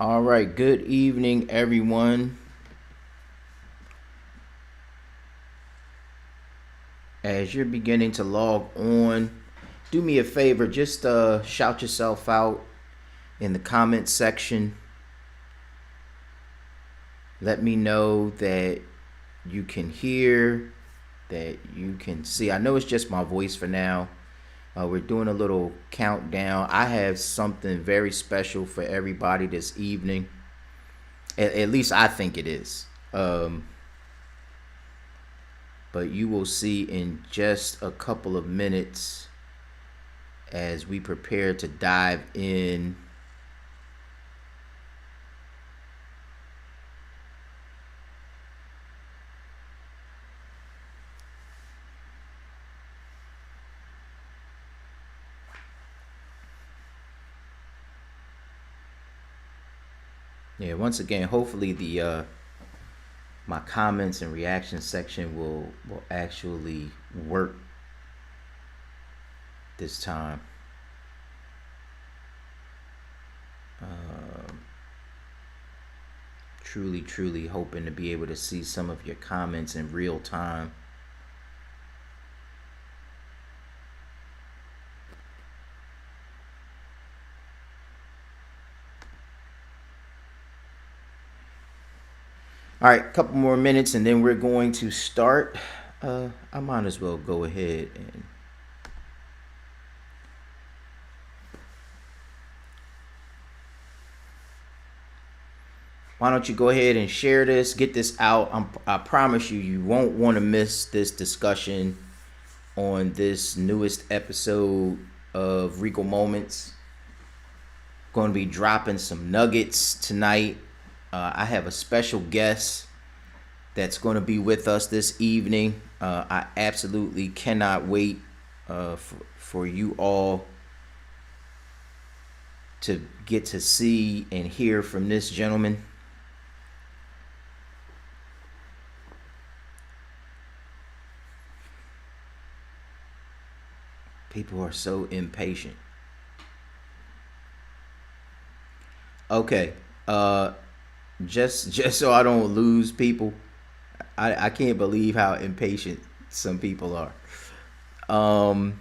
All right, good evening, everyone. As you're beginning to log on, do me a favor, just shout yourself out in the comment section. Let me know that you can hear, that you can see. I know it's just my voice for now. We're doing a little countdown. I have something very special for everybody this evening. At least I think it is. But you will see in just a couple of minutes as we prepare to dive in. Yeah, once again, hopefully the my comments and reaction section will actually work this time. Truly hoping to be able to see some of your comments in real time. All right, a couple more minutes and then we're going to start. I might as well go ahead and why don't you go ahead and share this, get this out. I promise you, you won't want to miss this discussion on this newest episode of Regal Moments. Going to be dropping some nuggets tonight. I have a special guest that's going to be with us this evening. I absolutely cannot wait for you all to get to see and hear from this gentleman. People are so impatient. Okay. Just so I don't lose people, I can't believe how impatient some people are. All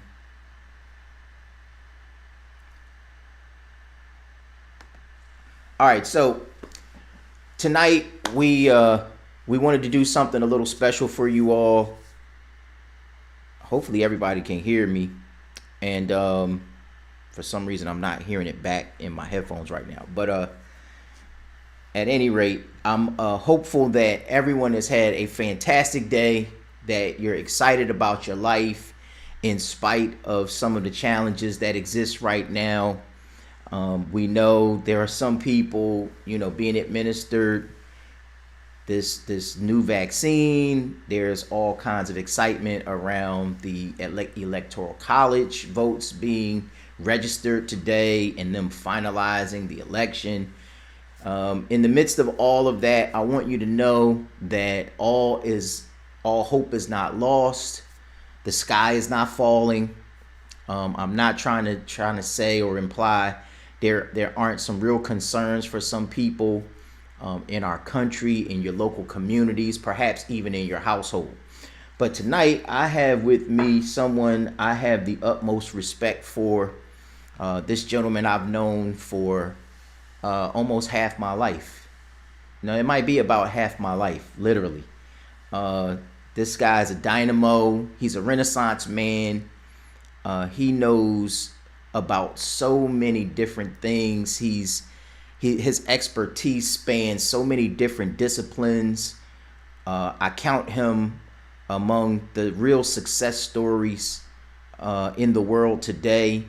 right, so tonight we wanted to do something a little special for you all. Hopefully everybody can hear me, and for some reason I'm not hearing it back in my headphones right now. But at any rate, I'm hopeful that everyone has had a fantastic day, that you're excited about your life in spite of some of the challenges that exist right now. We know there are some people, being administered this new vaccine. There's all kinds of excitement around the electoral college votes being registered today and them finalizing the election. In the midst of all of that, I want you to know that all hope is not lost. The sky is not falling. I'm not trying to say or imply there aren't some real concerns for some people in our country, in your local communities, perhaps even in your household. But tonight, I have with me someone I have the utmost respect for. This gentleman I've known for almost half my life. Now, it might be about half my life, literally. This guy's a dynamo. He's a Renaissance man. He knows about so many different things. His expertise spans so many different disciplines. I count him among the real success stories in the world today,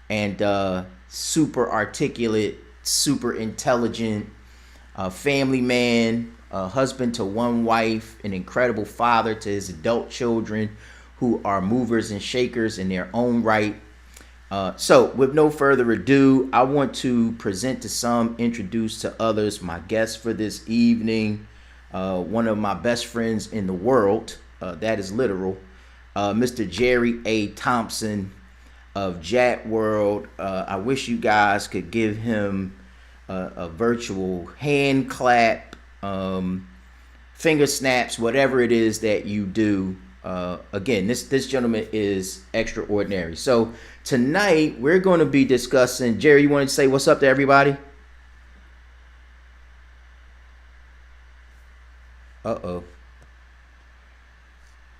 and super articulate, super intelligent, family man, husband to one wife, an incredible father to his adult children who are movers and shakers in their own right. So with no further ado, I want to present to some, introduce to others my guest for this evening, one of my best friends in the world, that is literal, Mr. Jerry A. Thompson of Jat World. I wish you guys could give him a virtual hand clap, finger snaps, whatever it is that you do. Again, this gentleman is extraordinary. So tonight we're going to be discussing. Jerry, you want to say what's up to everybody? Uh oh,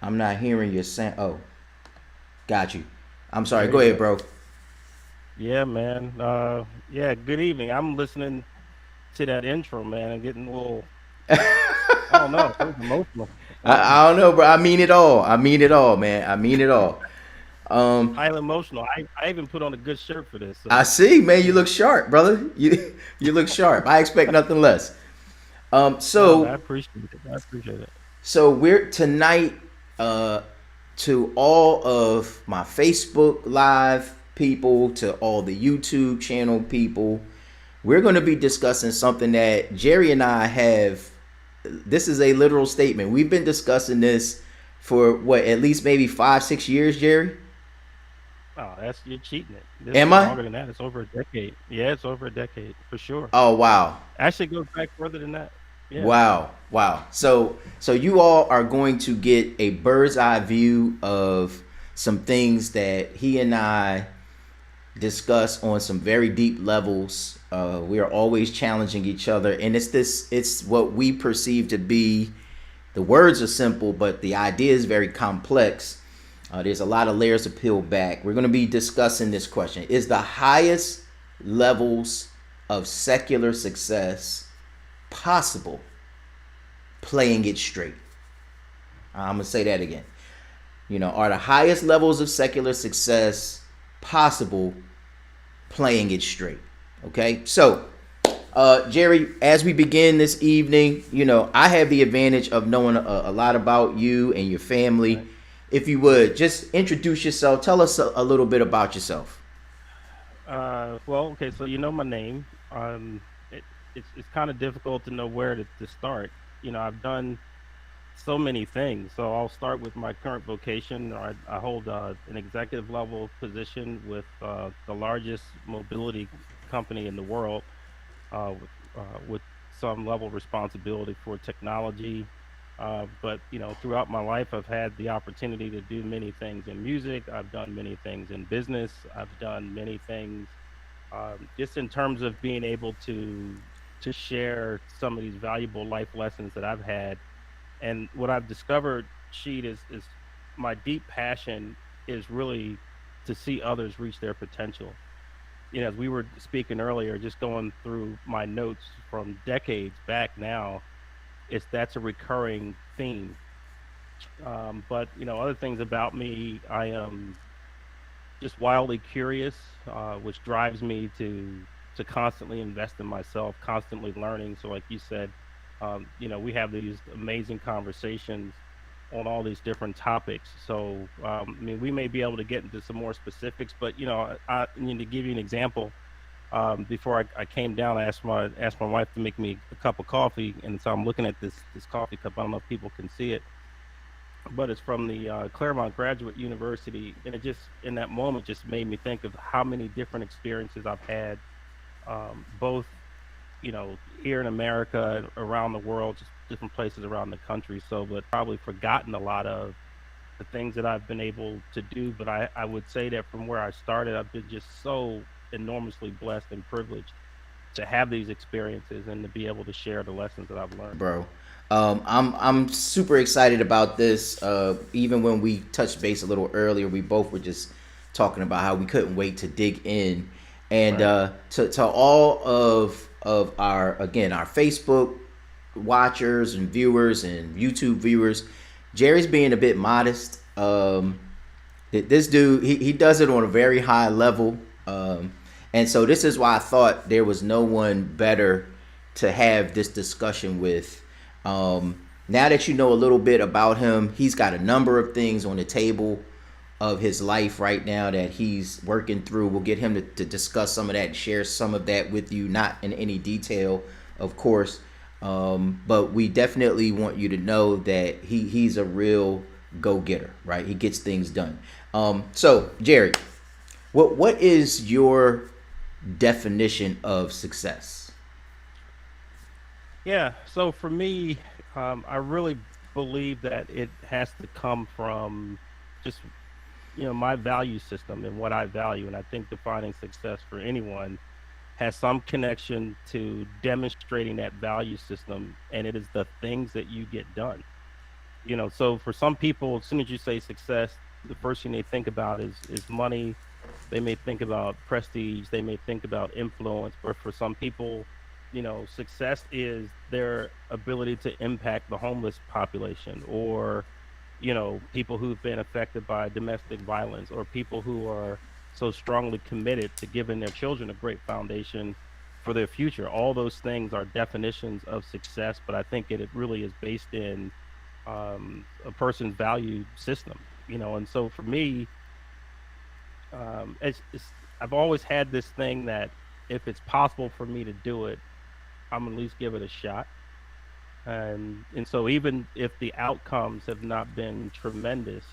I'm not hearing your sound. Oh, got you. I'm sorry. There Go you ahead, go. bro. Yeah, man. Yeah, good evening. I'm listening to that intro, man, and getting a little, I don't know, it was emotional. I don't know, bro. I mean it all. I mean it all, man. I mean it all. Um, Highly emotional. I even put on a good shirt for this, I so see, man. You you know. look sharp, brother. You look sharp. I expect nothing less. Um, No, man, so I appreciate it. I appreciate it. so we're tonight. Uh, to all of my Facebook Live people, to all the YouTube channel people, we're going to be discussing something that Jerry and I have. This is a literal statement. We've been discussing this for what, at least maybe 5, 6 years, Jerry. Oh, that's you're cheating it. This Am is I? longer than that. It's over a decade. Yeah, it's over a decade for sure. Oh wow. Actually, it goes back further than that. Yeah. Wow, wow. So you all are going to get a bird's eye view of some things that he and I discuss on some very deep levels. We are always challenging each other, and it's what we perceive to be. The words are simple, but the idea is very complex. There's a lot of layers to peel back. We're going to be discussing this question: is the highest levels of secular success possible playing it straight? I'm gonna say that again. Are the highest levels of secular success possible playing it straight? Okay, so Jerry, as we begin this evening, I have the advantage of knowing a lot about you and your family. Right. If you would just introduce yourself, tell us a little bit about yourself. Well, okay, so you know my name. It's kind of difficult to know where to start. I've done so many things. So I'll start with my current vocation. I hold an executive level position with the largest mobility company in the world, with some level of responsibility for technology. But throughout my life, I've had the opportunity to do many things in music. I've done many things in business. I've done many things just in terms of being able to share some of these valuable life lessons that I've had. And what I've discovered, Sheet, is my deep passion is really to see others reach their potential. As we were speaking earlier, just going through my notes from decades back now, it's that's a recurring theme. But other things about me, I am just wildly curious, which drives me to constantly invest in myself, constantly learning. So, like you said, we have these amazing conversations on all these different topics. So, I mean, we may be able to get into some more specifics, but to give you an example, before I came down, I asked my wife to make me a cup of coffee, and so I'm looking at this coffee cup. I don't know if people can see it, but it's from the Claremont Graduate University, and it just in that moment just made me think of how many different experiences I've had, both here in America, around the world, just different places around the country. So, but probably forgotten a lot of the things that I've been able to do. But I would say that from where I started, I've been just so enormously blessed and privileged to have these experiences and to be able to share the lessons that I've learned. Bro. I'm super excited about this. Even when we touched base a little earlier, we both were just talking about how we couldn't wait to dig in. And Right. to all of our Facebook watchers and viewers and YouTube viewers, Jerry's being a bit modest. This dude, he does it on a very high level. And so this is why I thought there was no one better to have this discussion with. Now that you know a little bit about him, he's got a number of things on the table of his life right now that he's working through. We'll get him to discuss some of that, share some of that with you, not in any detail, of course. But we definitely want you to know that he's a real go-getter, right? He gets things done. So Jerry, what is your definition of success? Yeah. So for me, I really believe that it has to come from just, my value system and what I value. And I think defining success for anyone has some connection to demonstrating that value system. And it is the things that you get done. So for some people, as soon as you say success, the first thing they think about is money. They may think about prestige, they may think about influence, but for some people, success is their ability to impact the homeless population, or people who've been affected by domestic violence, or people who are so strongly committed to giving their children a great foundation for their future. All those things are definitions of success, but I think it really is based in a person's value system, and so for me, I've always had this thing that if it's possible for me to do it, I'm gonna at least give it a shot. And so even if the outcomes have not been tremendous,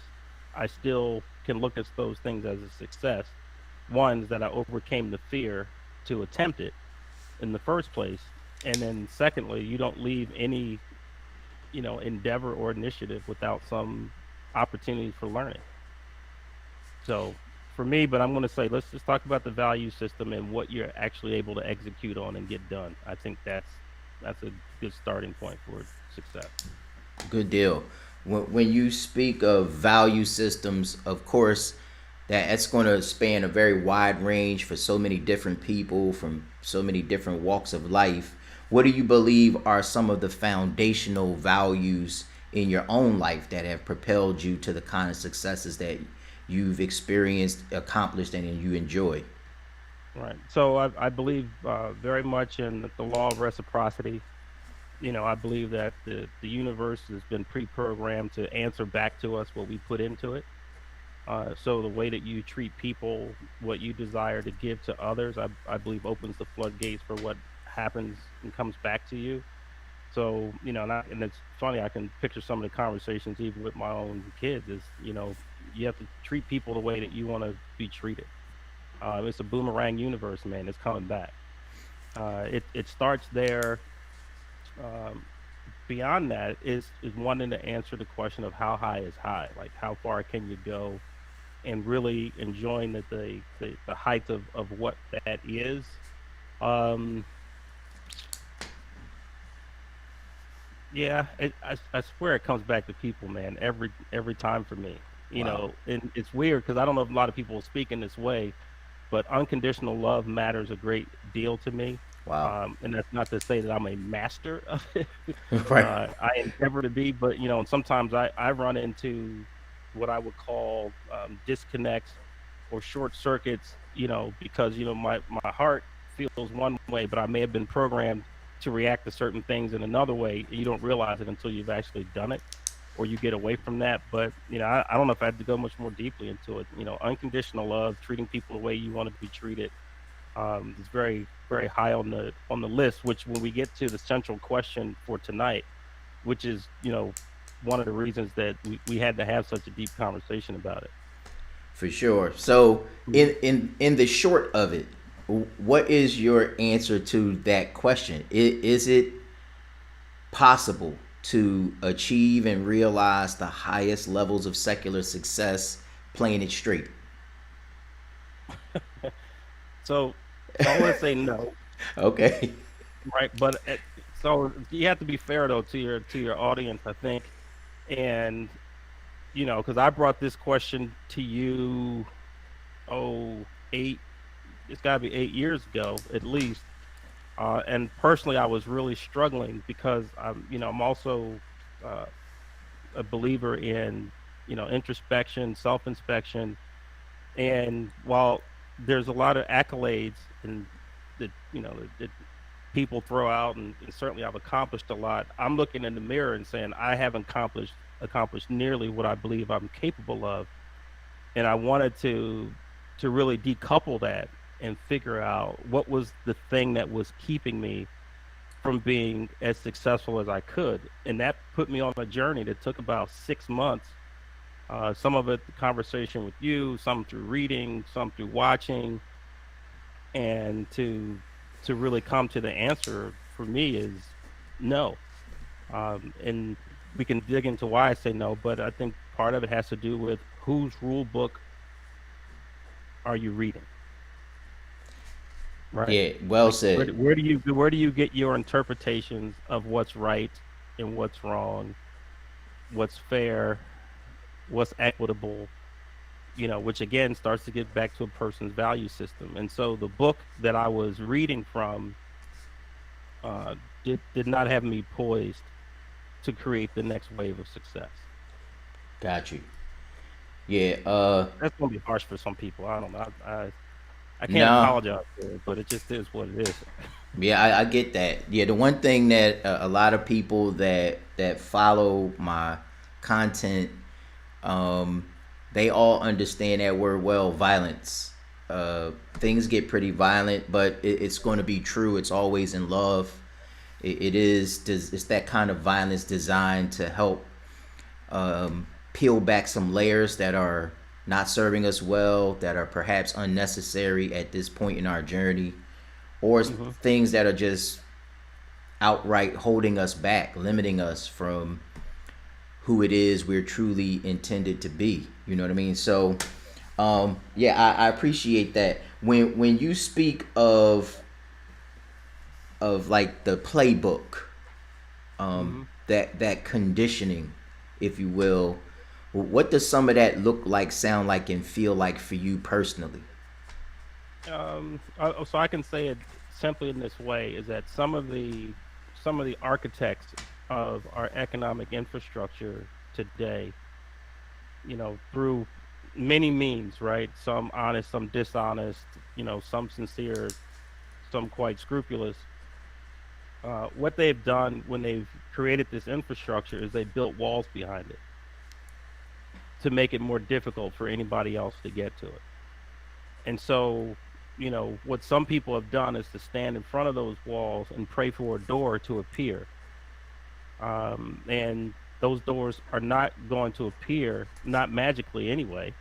I still can look at those things as a success. One is that I overcame the fear to attempt it in the first place. And then secondly, you don't leave any, endeavor or initiative without some opportunity for learning. So for me, but I'm going to say, let's just talk about the value system and what you're actually able to execute on and get done. I think that's a good starting point for success. Good deal. When you speak of value systems, of course, that's going to span a very wide range for so many different people from so many different walks of life. What do you believe are some of the foundational values in your own life that have propelled you to the kind of successes that you've experienced, accomplished, and you enjoy? Right. So I believe very much in the law of reciprocity. I believe that the universe has been pre-programmed to answer back to us what we put into it. So the way that you treat people, what you desire to give to others, I believe opens the floodgates for what happens and comes back to you. So, and it's funny, I can picture some of the conversations even with my own kids is, you have to treat people the way that you want to be treated. It's a boomerang universe, man. It's coming back. It starts there. Um, Beyond that is wanting to answer the question of how high is high, like how far can you go, and really enjoying the height of what that is. Um, yeah, I swear it comes back to people, man. Every time for me, Wow. and it's weird because I don't know if a lot of people speak in this way, but unconditional love matters a great deal to me. Wow. And that's not to say that I'm a master of it. Right. I endeavor to be, but and sometimes I run into what I would call disconnects or short circuits, because my heart feels one way, but I may have been programmed to react to certain things in another way. And you don't realize it until you've actually done it, or you get away from that. But I don't know if I had to go much more deeply into it. Unconditional love, treating people the way you want to be treated, is very very high on the list. Which when we get to the central question for tonight, which is one of the reasons that we had to have such a deep conversation about it. For sure. So, Mhm. in the short of it, what is your answer to that question? Is it possible to achieve and realize the highest levels of secular success playing it straight? So I want to say no, Okay. right? But so you have to be fair though to your audience, I think, and because I brought this question to you, oh, eight, it's got to be 8 years ago at least. And personally, I was really struggling because I'm also uh, a believer in introspection, self-inspection, and while there's a lot of accolades and that that people throw out, and certainly I've accomplished a lot, I'm looking in the mirror and saying I haven't accomplished nearly what I believe I'm capable of, and I wanted to really decouple that and figure out what was the thing that was keeping me from being as successful as I could. And that put me on a journey that took about 6 months. Some of it, the conversation with you, some through reading, some through watching, and to really come to the answer for me is. No. And we can dig into why I say no, but I think part of it has to do with whose rule book are you reading, right? Yeah, well Like said. where do you get your interpretations of what's right and what's wrong, what's fair, what's equitable, which again starts to get back to a person's value system. And so the book that I was reading from uh, did not have me poised to create the next wave of success. Got you. Yeah. That's gonna be harsh for some people. I don't know. I can't No. apologize for it, but it just is what it is. Yeah, I get that. Yeah, the one thing that a lot of people that follow my content, um, they all understand that word well. Violence. Things get pretty violent, but it's going to be true. It's always in love. It is. It's that kind of violence designed to help peel back some layers that are not serving us well, that are perhaps unnecessary at this point in our journey, or Hmm. things that are just outright holding us back, limiting us from who it is we're truly intended to be. You know what I mean? So, yeah, I appreciate that. When you speak of like the playbook, Hmm. that conditioning, if you will, what does some of that look like, sound like, and feel like for you personally? So I can say it simply in this way: is that some of the architects of our economic infrastructure today, through many means, right? Some honest, some dishonest, some sincere, some quite scrupulous. What they've done when they've created this infrastructure is they built walls behind it to make it more difficult for anybody else to get to it. And so, what some people have done is to stand in front of those walls and pray for a door to appear. And those doors are not going to appear, not magically anyway,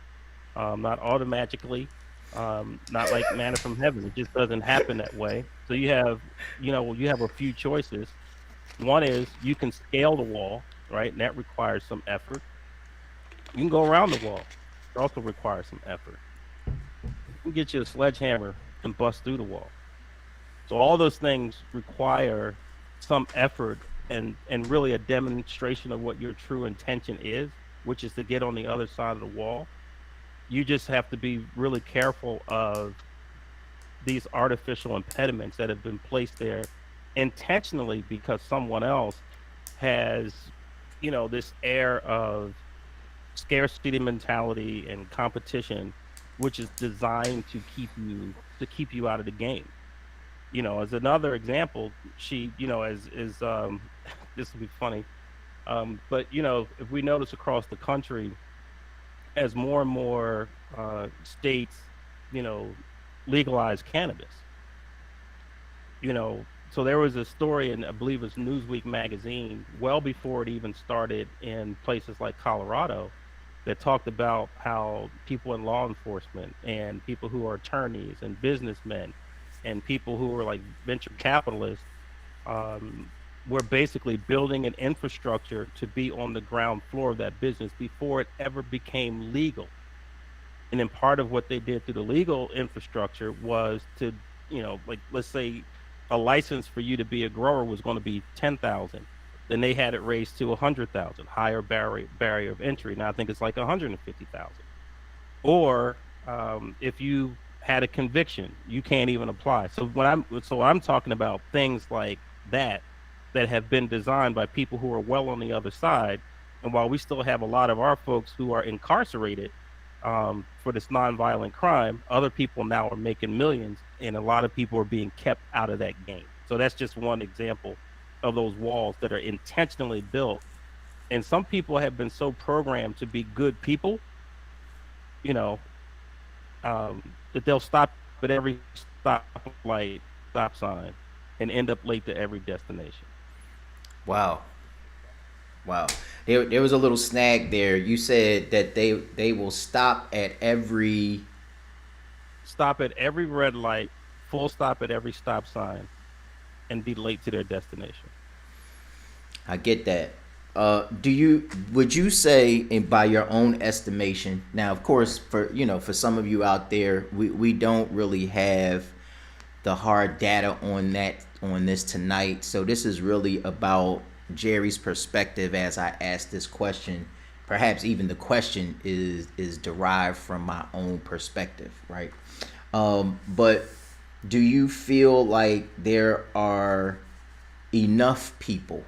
not automatically, not like manna from heaven. It just doesn't happen that way. So you have a few choices. One is you can scale the wall, right? And that requires some effort. You can go around the wall. It also requires some effort. You can get you a sledgehammer and bust through the wall. So all those things require some effort and really a demonstration of what your true intention is, which is to get on the other side of the wall. You just have to be really careful of these artificial impediments that have been placed there intentionally because someone else has, this air of scarcity mentality and competition, which is designed to keep you out of the game. As another example, she, as this will be funny, but if we notice across the country, as more and more states, you know, legalize cannabis, so there was a story in, I believe it's Newsweek magazine, well before it even started in places like Colorado, that talked about how people in law enforcement and people who are attorneys and businessmen and people who are like venture capitalists, um, were basically building an infrastructure to be on the ground floor of that business before it ever became legal. And then part of what they did through the legal infrastructure was to, like let's say a license for you to be a grower was going to be 10,000. Then they had it raised to 100,000, higher barrier of entry. Now I think it's like 150,000. Or if you had a conviction, you can't even apply. So I'm talking about things like that have been designed by people who are well on the other side. And while we still have a lot of our folks who are incarcerated for this nonviolent crime, other people now are making millions, and a lot of people are being kept out of that game. So that's just one example of those walls that are intentionally built. And some people have been so programmed to be good people, you know, that they'll stop at every stoplight, stop sign, and end up late to every destination. Wow, wow. There was a little snag there. You said that they will stop at every. Stop at every red light, full stop at every stop sign, and be late to their destination. I get that. Do you would you say, and by your own estimation, now of course for for some of you out there, we don't really have the hard data on this tonight. So this is really about Jerry's perspective as I ask this question. Perhaps even the question is derived from my own perspective, right? But do you feel like there are enough people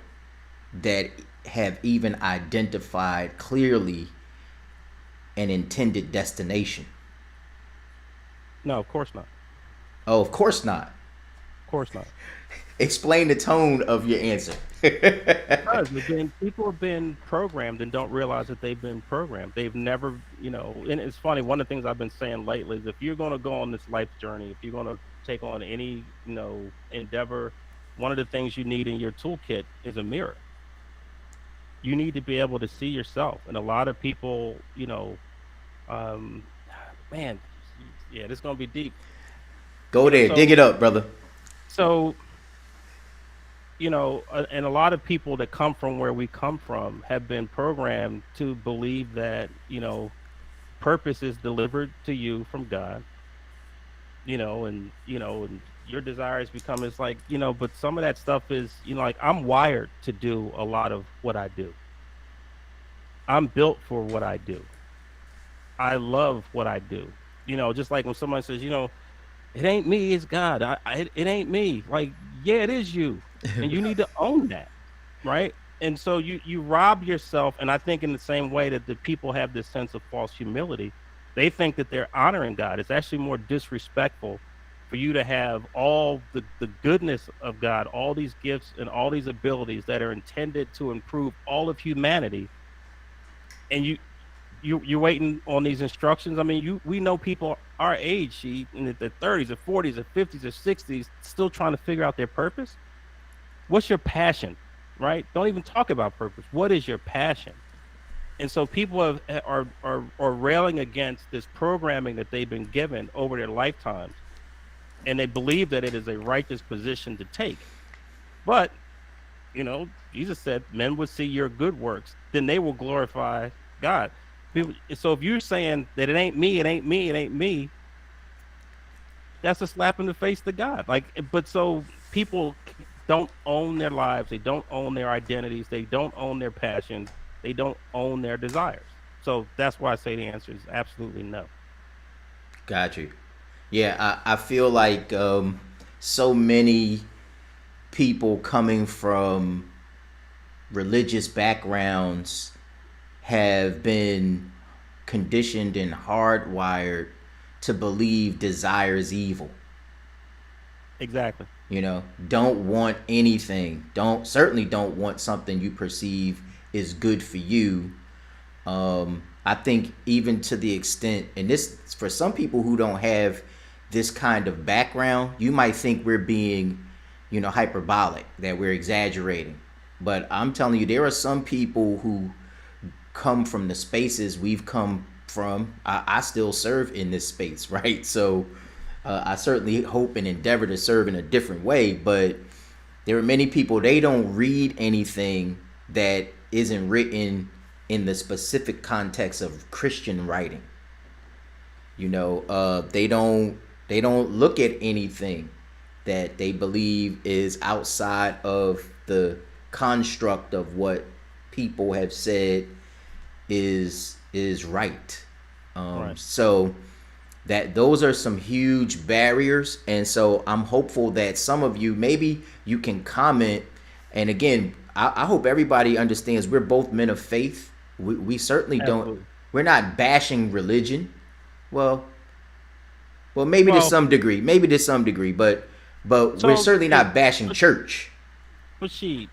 that have even identified clearly an intended destination? No, of course not. Oh, of course not. Of course not. Explain the tone of your answer. Because people have been programmed and don't realize that they've been programmed. They've never, and it's funny. One of the things I've been saying lately is if you're going to go on this life journey, if you're going to take on any, endeavor, one of the things you need in your toolkit is a mirror. You need to be able to see yourself. And a lot of people, um, man, yeah, this is going to be deep. Go You know, there, dig so it up, brother. so and a lot of people that come from where we come from have been programmed to believe that, purpose is delivered to you from God, and your desires become it's like, but some of that stuff is, like I'm wired to do a lot of what I do. I'm built for what I do. I love what I do. Just like when someone says, it ain't me, it's God. It ain't me. Like, yeah, it is you. And you need to own that. Right. And so you rob yourself. And I think in the same way that the people have this sense of false humility, they think that they're honoring God. It's actually more disrespectful for you to have all the goodness of God, all these gifts and all these abilities that are intended to improve all of humanity. And you're waiting on these instructions. I mean, we know people our age, in the 30s or 40s or 50s or 60s, still trying to figure out their purpose. What's your passion, right? Don't even talk about purpose. What is your passion? And so people are railing against this programming that they've been given over their lifetimes, and they believe that it is a righteous position to take. But Jesus said, "Men would see your good works, then they will glorify God." So if you're saying that it ain't me, it ain't me, it ain't me, that's a slap in the face to God. Like, but so people don't own their lives, they don't own their identities, they don't own their passions, they don't own their desires. So that's why I say the answer is absolutely no. Got you. Yeah, I feel like so many people coming from religious backgrounds have been conditioned and hardwired to believe desire is evil. Exactly. Don't want anything. Don't want something you perceive is good for you. I think even to the extent, and this for some people who don't have this kind of background, you might think we're being, hyperbolic, that we're exaggerating. But I'm telling you, there are some people who come from the spaces we've come from. I still serve in this space, right? So I certainly hope and endeavor to serve in a different way. But there are many people, they don't read anything that isn't written in the specific context of Christian writing. They don't look at anything that they believe is outside of the construct of what people have said is right. Right. So that those are some huge barriers, and so I'm hopeful that some of you, maybe you can comment. And again, I hope everybody understands we're both men of faith. We certainly don't, Absolutely. we're not bashing religion. well well, maybe to Well, some degree, but we're so certainly not bashing church. Rashiid,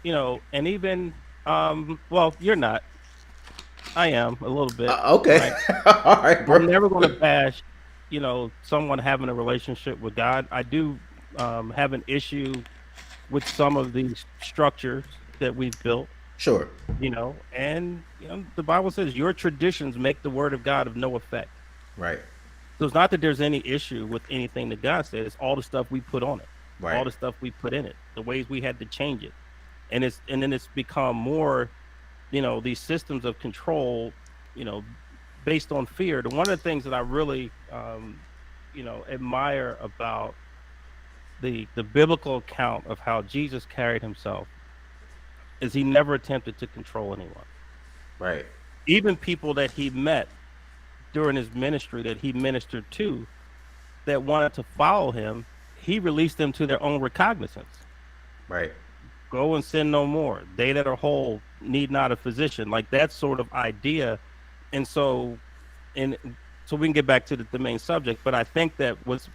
and even well, you're not. I am a little bit, Okay. right? All right, I'm bro. never going to bash, someone having a relationship with God. I do have an issue with some of these structures that we've built, Sure. and the Bible says your traditions make the word of God of no effect. Right. So it's not that there's any issue with anything that God said. It's all the stuff we put on it, Right. all the stuff we put in it, the ways we had to change it. and then it's become more, these systems of control, you know, based on fear. The one of the things that I really, admire about the biblical account of how Jesus carried himself is he never attempted to control anyone. Right. Even people that he met during his ministry, that he ministered to, that wanted to follow him, he released them to their own recognizance. Right. Go and sin no more. They that are whole need not a physician. Like that sort of idea. And and so we can get back to the main subject. But I think that what's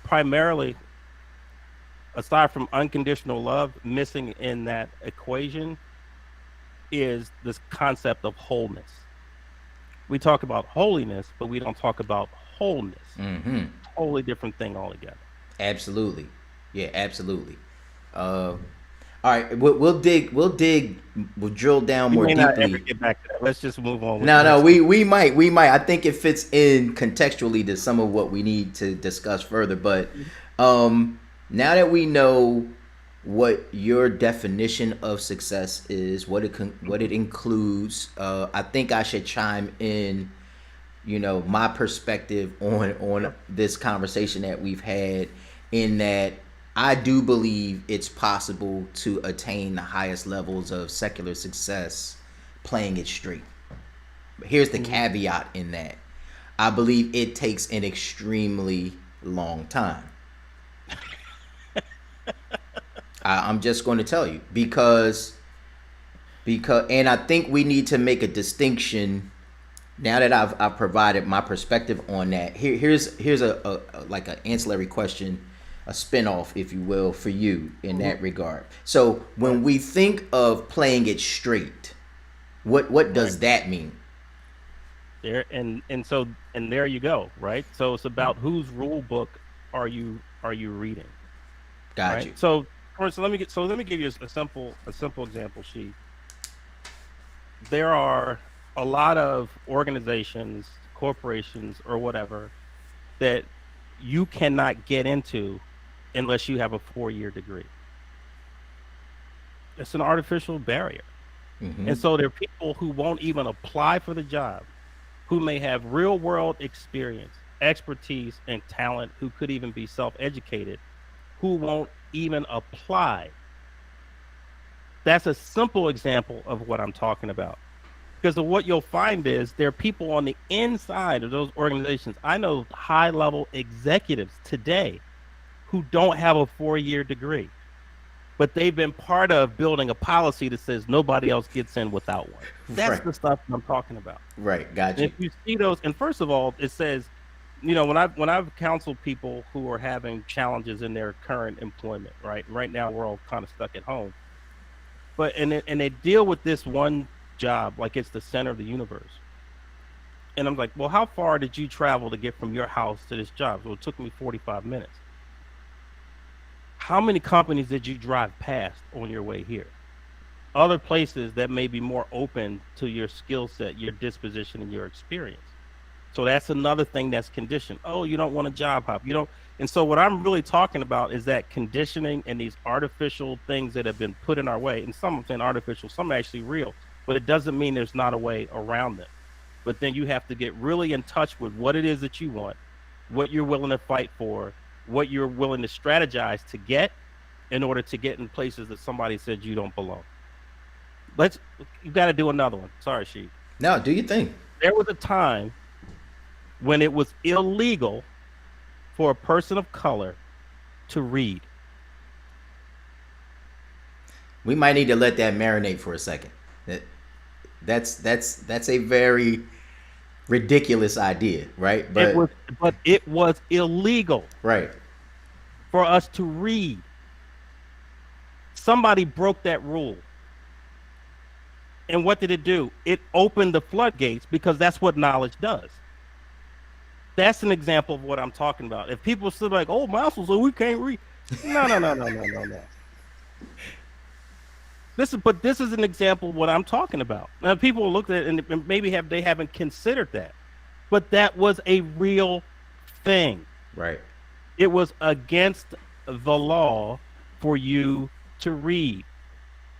primarily, aside from unconditional love, missing in that equation is this concept of wholeness. We talk about holiness, but we don't talk about wholeness. Mm-hmm. Totally different thing altogether. Absolutely. Yeah, absolutely. All right, we'll drill down We more may not ever deeply. get back to that. Let's just move on with the No, no, next we might. I think it fits in contextually to some of what we need to discuss further. But topic. now that we know what your definition of success is, what it includes, I think I should chime in, my perspective on Yep. this conversation that we've had, in that I do believe it's possible to attain the highest levels of secular success playing it straight. But here's the Mhm. caveat in that. I believe it takes an extremely long time. I'm just going to tell you, and I think we need to make a distinction. Now that I've provided my perspective on that, here's a like an ancillary question, a spinoff, if you will, for you in Mhm. that regard. So Right. when we think of playing it straight, what Right. does that mean? There and there you go. Right. So it's about whose rule book are you reading? Got Right. you. So let me give you a simple example sheet. There are a lot of organizations, corporations, or whatever that you cannot get into unless you have a 4-year degree. It's an artificial barrier. Mm-hmm. And so there are people who won't even apply for the job, who may have real world experience, expertise, and talent, who could even be self educated, who won't even apply. That's a simple example of what I'm talking about. Because of what you'll find is there are people on the inside of those organizations. I know high level executives today who don't have a 4-year degree, but they've been part of building a policy that says nobody else gets in without one. That's Right. the stuff I'm talking about. Right. Got And you. if you see those, and first of all, it says, when I've counseled people who are having challenges in their current employment, right now we're all kind of stuck at home, but and they deal with this one job like it's the center of the universe. And I'm like, well, how far did you travel to get from your house to this job? Well, it took me 45 minutes. How many companies did you drive past on your way here? Other places that may be more open to your skill set, your disposition, and your experience. So that's another thing that's conditioned. Oh, you don't want a job hop. You don't. And so what I'm really talking about is that conditioning and these artificial things that have been put in our way. And some of them artificial, some are actually real, but it doesn't mean there's not a way around them. But then you have to get really in touch with what it is that you want, what you're willing to fight for, what you're willing to strategize to get in order to get in places that somebody said you don't belong. Let's You got to do another one. Sorry, Sheik. No, do you think? There was a time when it was illegal for a person of color to read. We might need to let that marinate for a second. That that's a very ridiculous idea, right? It But was but it was illegal right. for us to read. Somebody broke that rule. And what did it do? It opened the floodgates because that's what knowledge does. That's an example of what I'm talking about. If people still like, "Oh, Mouse so we can't read." No, no, no, no, no, no, no. This is an example of what I'm talking about. Now people look at it and maybe they haven't considered that. But that was a real thing. Right. It was against the law for you to read.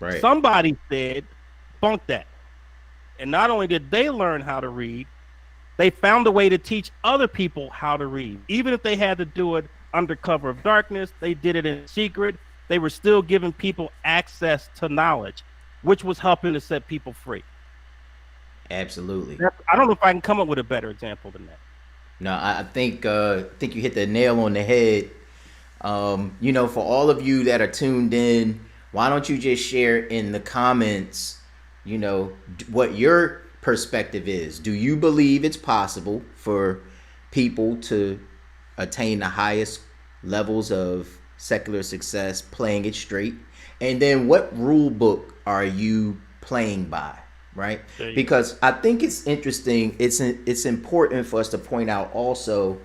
Right. Somebody said, bunk that. And not only did they learn how to read, they found a way to teach other people how to read. Even if they had to do it under cover of darkness, they did it in secret. They were still giving people access to knowledge, which was helping to set people free. Absolutely. I don't know if I can come up with a better example than that. No, I think you hit the nail on the head. For all of you that are tuned in, why don't you just share in the comments, what your perspective is? Do you believe it's possible for people to attain the highest levels of secular success playing it straight? And then what rule book are you playing by? Right? There you go. Because I think it's interesting. It's important for us to point out also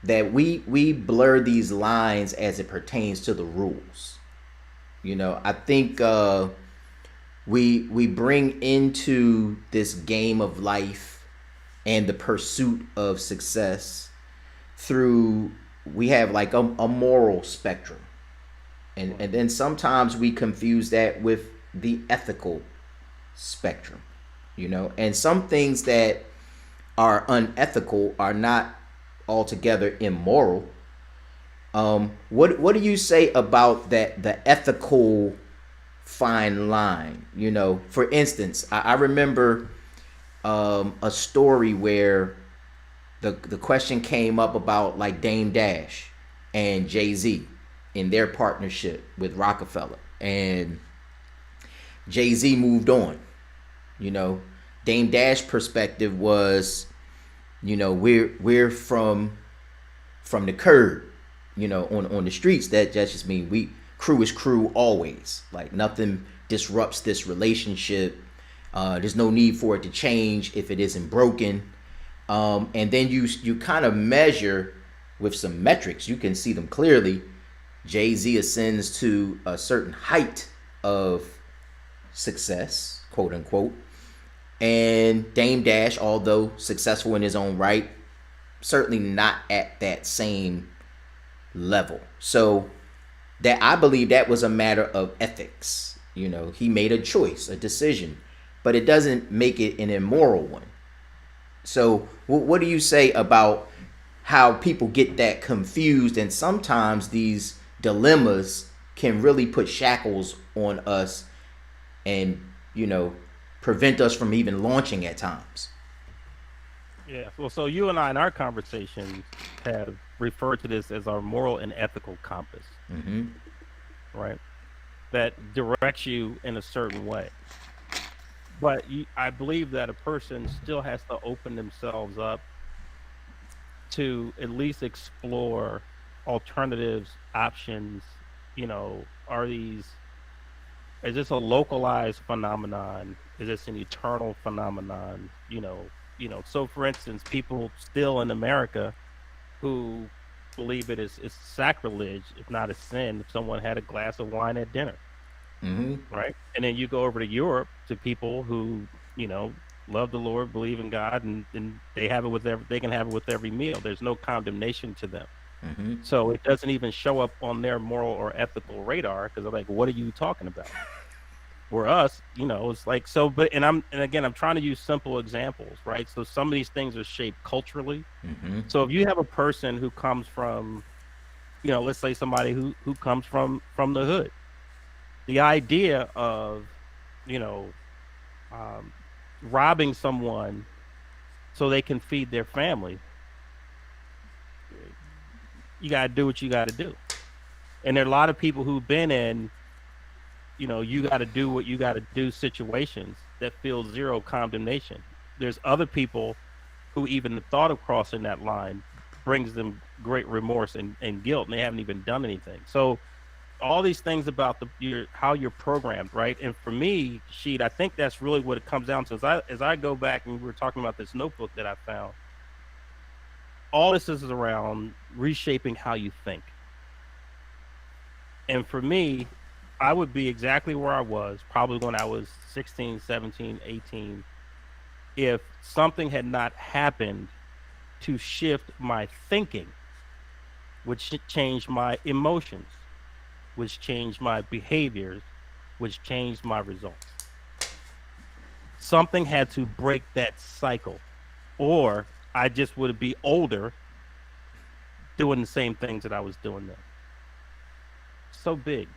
that we blur these lines as it pertains to the rules. I think we bring into this game of life and the pursuit of success through, we have like a moral spectrum, and then sometimes we confuse that with the ethical spectrum. And some things that are unethical are not altogether immoral. What do you say about that, the ethical fine line? For instance, I remember a story where the question came up about like Dame Dash and Jay-Z in their partnership with Rockefeller, and Jay-Z moved on. You know, Dame Dash perspective was, we're from the curb, on the streets. That just mean we crew is crew always. Like nothing disrupts this relationship. There's no need for it to change if it isn't broken. And then you kind of measure with some metrics. You can see them clearly. Jay-Z ascends to a certain height of success, quote unquote. And Dame Dash, although successful in his own right, certainly not at that same level. So that, I believe, that was a matter of ethics. He made a choice, a decision, but it doesn't make it an immoral one. So what do you say about how people get that confused, and sometimes these dilemmas can really put shackles on us and, prevent us from even launching at times? Yeah. Well, so you and I in our conversations have referred to this as our moral and ethical compass, Mm-hmm. right? That directs you in a certain way. But I believe that a person still has to open themselves up to at least explore alternatives, options. Are these, is this a localized phenomenon? Is this an eternal phenomenon? So for instance, people still in America who believe it's sacrilege, if not a sin, if someone had a glass of wine at dinner, Mm-hmm. right? And then you go over to Europe to people who, love the Lord, believe in God, and they have it with they can have it with every meal. There's no condemnation to them. Mm-hmm. So it doesn't even show up on their moral or ethical radar because they're like, what are you talking about? For us, it's like, so, but, and again, I'm trying to use simple examples, right? So some of these things are shaped culturally. Mm-hmm. So if you have a person who comes from, let's say somebody who comes from the hood, the idea of, you know, um, robbing someone so they can feed their family, you got to do what you got to do. And there are a lot of people who've been in, you got to do what you got to do situations that feel zero condemnation. There's other people who even the thought of crossing that line brings them great remorse and guilt, and they haven't even done anything. So all these things about how you're programmed, right? And for me, Sheed, I think that's really what it comes down to. As I go back and we were talking about this notebook that I found, all this is around reshaping how you think. And for me, I would be exactly where I was probably when I was 16, 17, 18, if something had not happened to shift my thinking, which changed my emotions, which changed my behaviors, which changed my results. Something had to break that cycle, or I just would be older doing the same things that I was doing then. So big.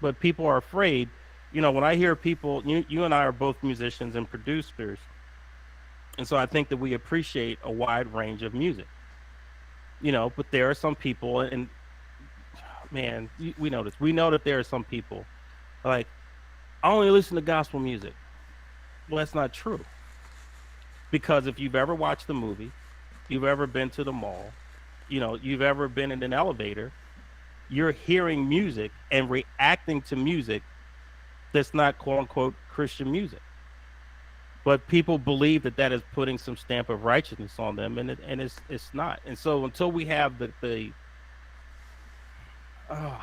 But people are afraid. When I hear people, you and I are both musicians and producers. And so I think that we appreciate a wide range of music, but there are some people, and man, we know this. We know that there are some people like, I only listen to gospel music. Well, that's not true. Because if you've ever watched the movie, you've ever been to the mall, you've ever been in an elevator, you're hearing music and reacting to music that's not quote unquote Christian music. But people believe that that is putting some stamp of righteousness on them, and it's not. And so until we have the uh,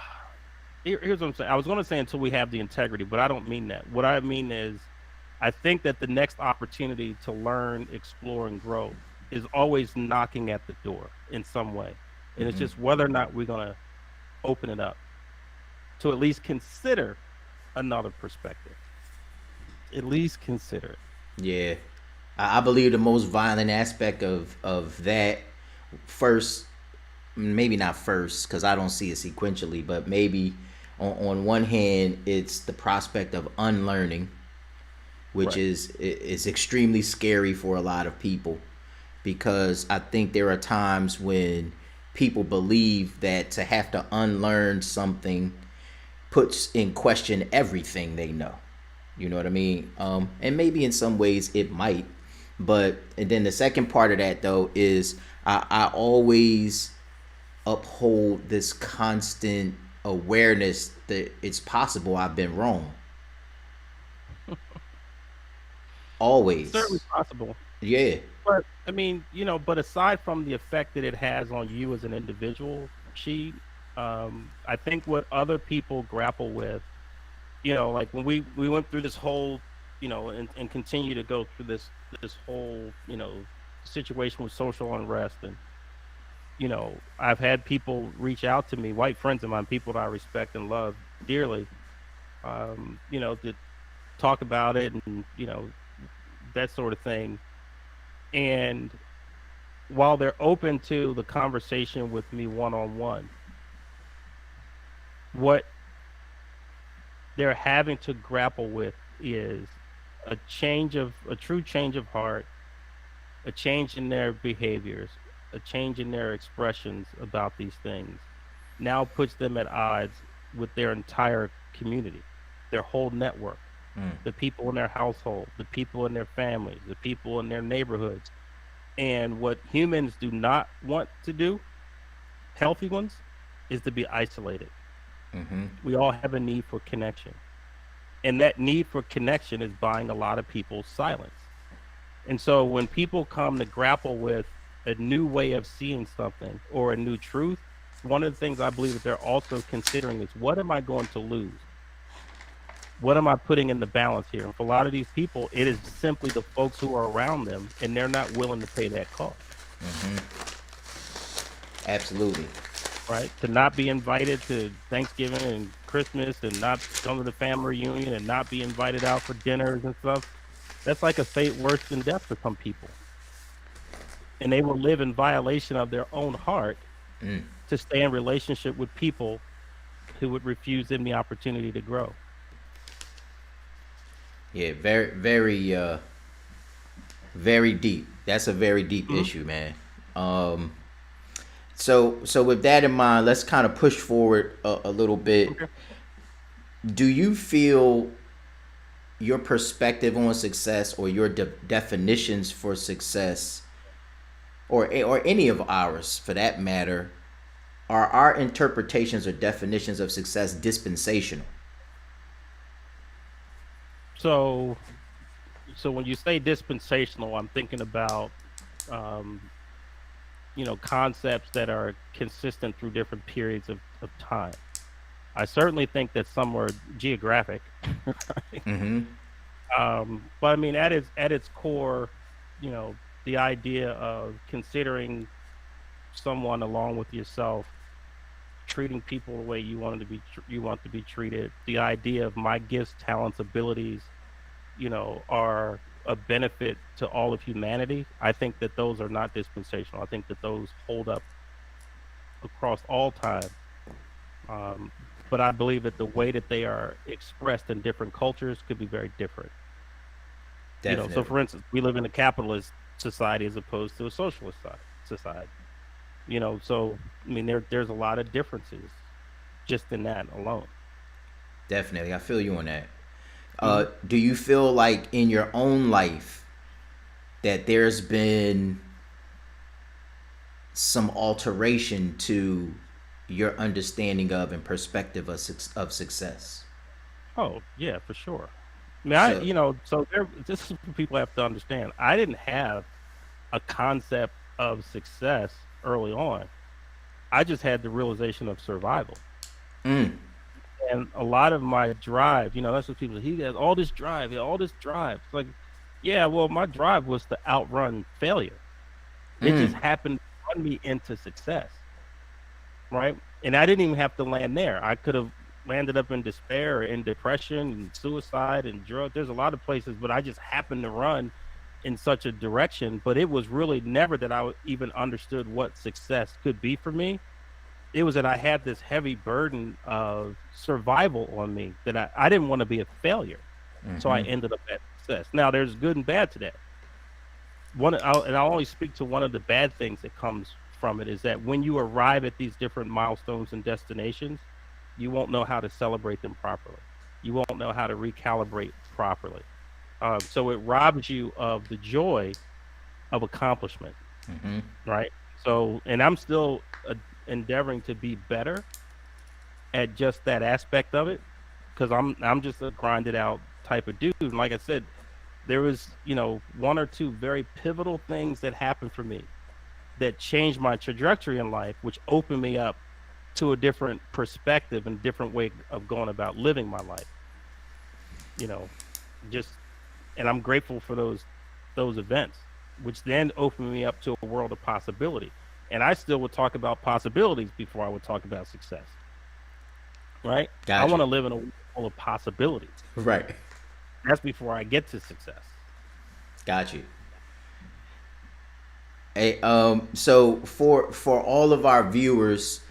here's what I'm saying. I was going to say until we have the integrity, but I don't mean that. What I mean is, I think that the next opportunity to learn, explore, and grow is always knocking at the door in some way, and it's just whether or not we're going to open it up to at least consider another perspective. At least consider it. Yeah, I believe the most violent aspect of that first, maybe not first because I don't see it sequentially, but maybe on one hand it's the prospect of unlearning, which Right. is extremely scary for a lot of people because I think there are times when people believe that to have to unlearn something puts in question everything they know. You know what I mean? And maybe in some ways it might, but and then the second part of that though is I always uphold this constant awareness that it's possible I've been wrong. It's certainly Always. possible. Yeah. But I mean, but aside from the effect that it has on you as an individual, I think what other people grapple with, like when we went through this whole, and continue to go through this whole, situation with social unrest, and I've had people reach out to me, white friends of mine, people that I respect and love dearly, to talk about it, and that sort of thing. And while they're open to the conversation with me one on one, what they're having to grapple with is a true change of heart, a change in their behaviors, a change in their expressions about these things now puts them at odds with their entire community, their whole network, the people in their household, the people in their families, the people in their neighborhoods. And what humans do not want to do, healthy ones, is to be isolated. We all have a need for connection. And that need for connection is buying a lot of people's silence. And so when people come to grapple with a new way of seeing something or a new truth, one of the things I believe that they're also considering is, what am I going to lose? What am I putting in the balance here? And for a lot of these people, it is simply the folks who are around them, and they're not willing to pay that cost. Absolutely. Right? To not be invited to Thanksgiving and Christmas, and not come to the family reunion, and not be invited out for dinners and stuff. That's like a fate worse than death for some people. And they will live in violation of their own heart to stay in relationship with people who would refuse them the opportunity to grow. Yeah, very deep. That's a very deep Mhm. issue, man. Um so with that in mind, let's kind of push forward a little bit. Okay. Do you feel your perspective on success or your definitions for success or any of ours for that matter are our interpretations or definitions of success dispensational? So, so when you say dispensational, I'm thinking about, um, concepts that are consistent through different periods of time. I certainly think that some are geographic, right? But I mean, at its core, you know, the idea of considering someone along with yourself treating people the way you wanted to be you want to be treated, the idea of my gifts, talents, abilities, are a benefit to all of humanity. I think that those are not dispensational. I think that those hold up across all time. Um, but I believe that the way that they are expressed in different cultures could be very different. So Definitely. for instance, we live in a capitalist society as opposed to a socialist society. So I mean, there's a lot of differences just in that alone. Definitely. I feel you on that. Hmm. Do you feel like in your own life that there's been some alteration to your understanding of and perspective of success? Oh yeah, for sure. I mean, So, so this is what people have to understand. I didn't have a concept of success early on. I just had the realization of survival. And a lot of my drive, that's what people say. He has all this drive, all this drive. It's like, yeah, well, my drive was to outrun failure. It just happened to run me into success, right? And I didn't even have to land there. I could have landed up in despair, in depression, and suicide, and drug. There's a lot of places, but I just happened to run in such a direction. But it was really never that I even understood what success could be for me. It was that I had this heavy burden of survival on me that I didn't want to be a failure. So I ended up at success. Now there's good and bad to that. I'll only speak to one of the bad things that comes from it is that when you arrive at these different milestones and destinations, you won't know how to celebrate them properly. You won't know how to recalibrate properly. So it robs you of the joy of accomplishment, right? So, and I'm still endeavoring to be better at just that aspect of it because I'm just a grinded out type of dude. And like I said, there was one or two very pivotal things that happened for me that changed my trajectory in life, which opened me up to a different perspective and different way of going about living my life. You know, just and I'm grateful for those events, which then opened me up to a world of possibility. And I still would talk about possibilities before I would talk about success. Right? I got want you. to live in a world full of possibilities. Right. That's before I get to success. Got you. Hey, so for all of our viewers,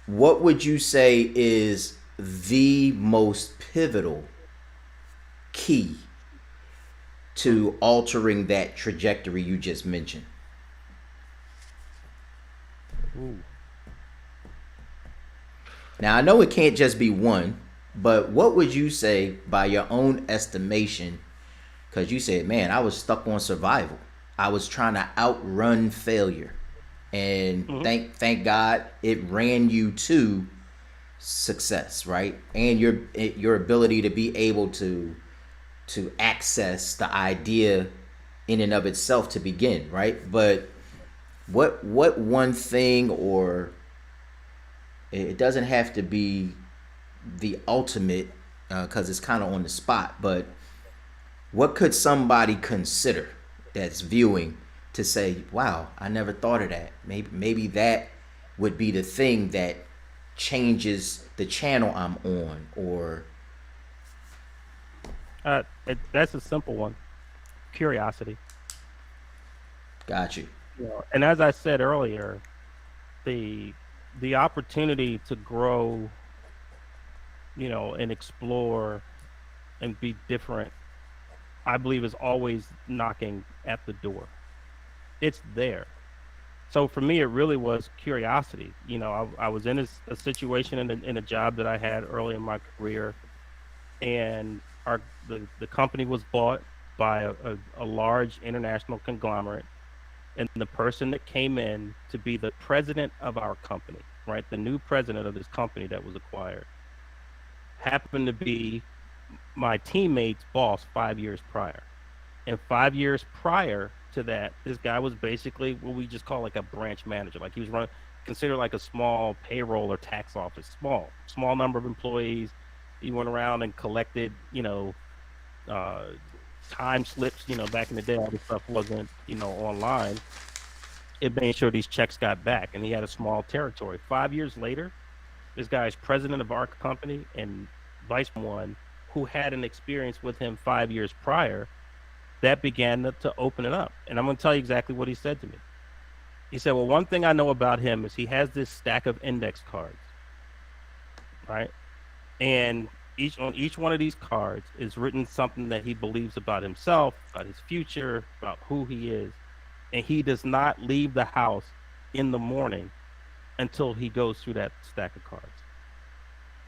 what would you say is the most pivotal key Hmm. to altering that trajectory you just mentioned? Ooh. Now, I know it can't just be one, but what would you say by your own estimation? Because you said, man, I was stuck on survival. I was trying to outrun failure. And Hmm. thank God it ran you to success, right? And your ability to be able to access the idea in and of itself to begin, right? But what one thing, or it doesn't have to be the ultimate because it's kind of on the spot, but what could somebody consider that's viewing to say, wow, I never thought of that? Maybe that would be the thing that changes the channel I'm on, or That's a simple one. Curiosity. got you. And as I said earlier, the the opportunity to grow, and explore and be different, I believe is always knocking at the door. It's there. So for me, it really was curiosity. I was in a situation in a job that I had early in my career, and the company was bought by a large international conglomerate, and the person that came in to be the president of our company, right, the new president of this company that was acquired, happened to be my teammate's boss 5 years prior. And 5 years prior to that, this guy was basically what we just call like a branch manager. Like he was considered like a small payroll or tax office, small number of employees. He went around and collected, uh, time slips. Back in the day, all this stuff wasn't, online. It made sure these checks got back, and he had a small territory. 5 years later, This guy is president of our company and vice one who had an experience with him 5 years prior that began to open it up. And I'm going to tell you exactly what he said to me. He said, "Well, one thing I know about him is he has this stack of index cards, right? And each one of these cards is written something that he believes about himself, about his future, about who he is. And he does not leave the house in the morning until he goes through that stack of cards."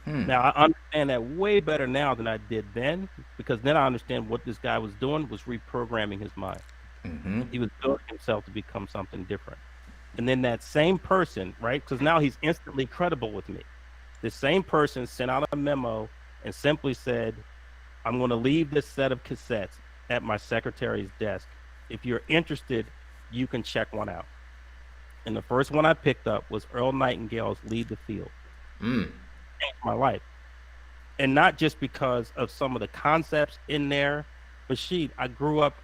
Now I understand that way better now than I did then, because then I understand what this guy was doing was reprogramming his mind. He was building himself to become something different. And then that same person, right? Because now he's instantly credible with me. The same person sent out a memo and simply said, "I'm going to leave this set of cassettes at my secretary's desk. If you're interested, you can check one out." And the first one I picked up was Earl Nightingale's "Lead the Field." Changed my life. And not just because of some of the concepts in there, but I grew up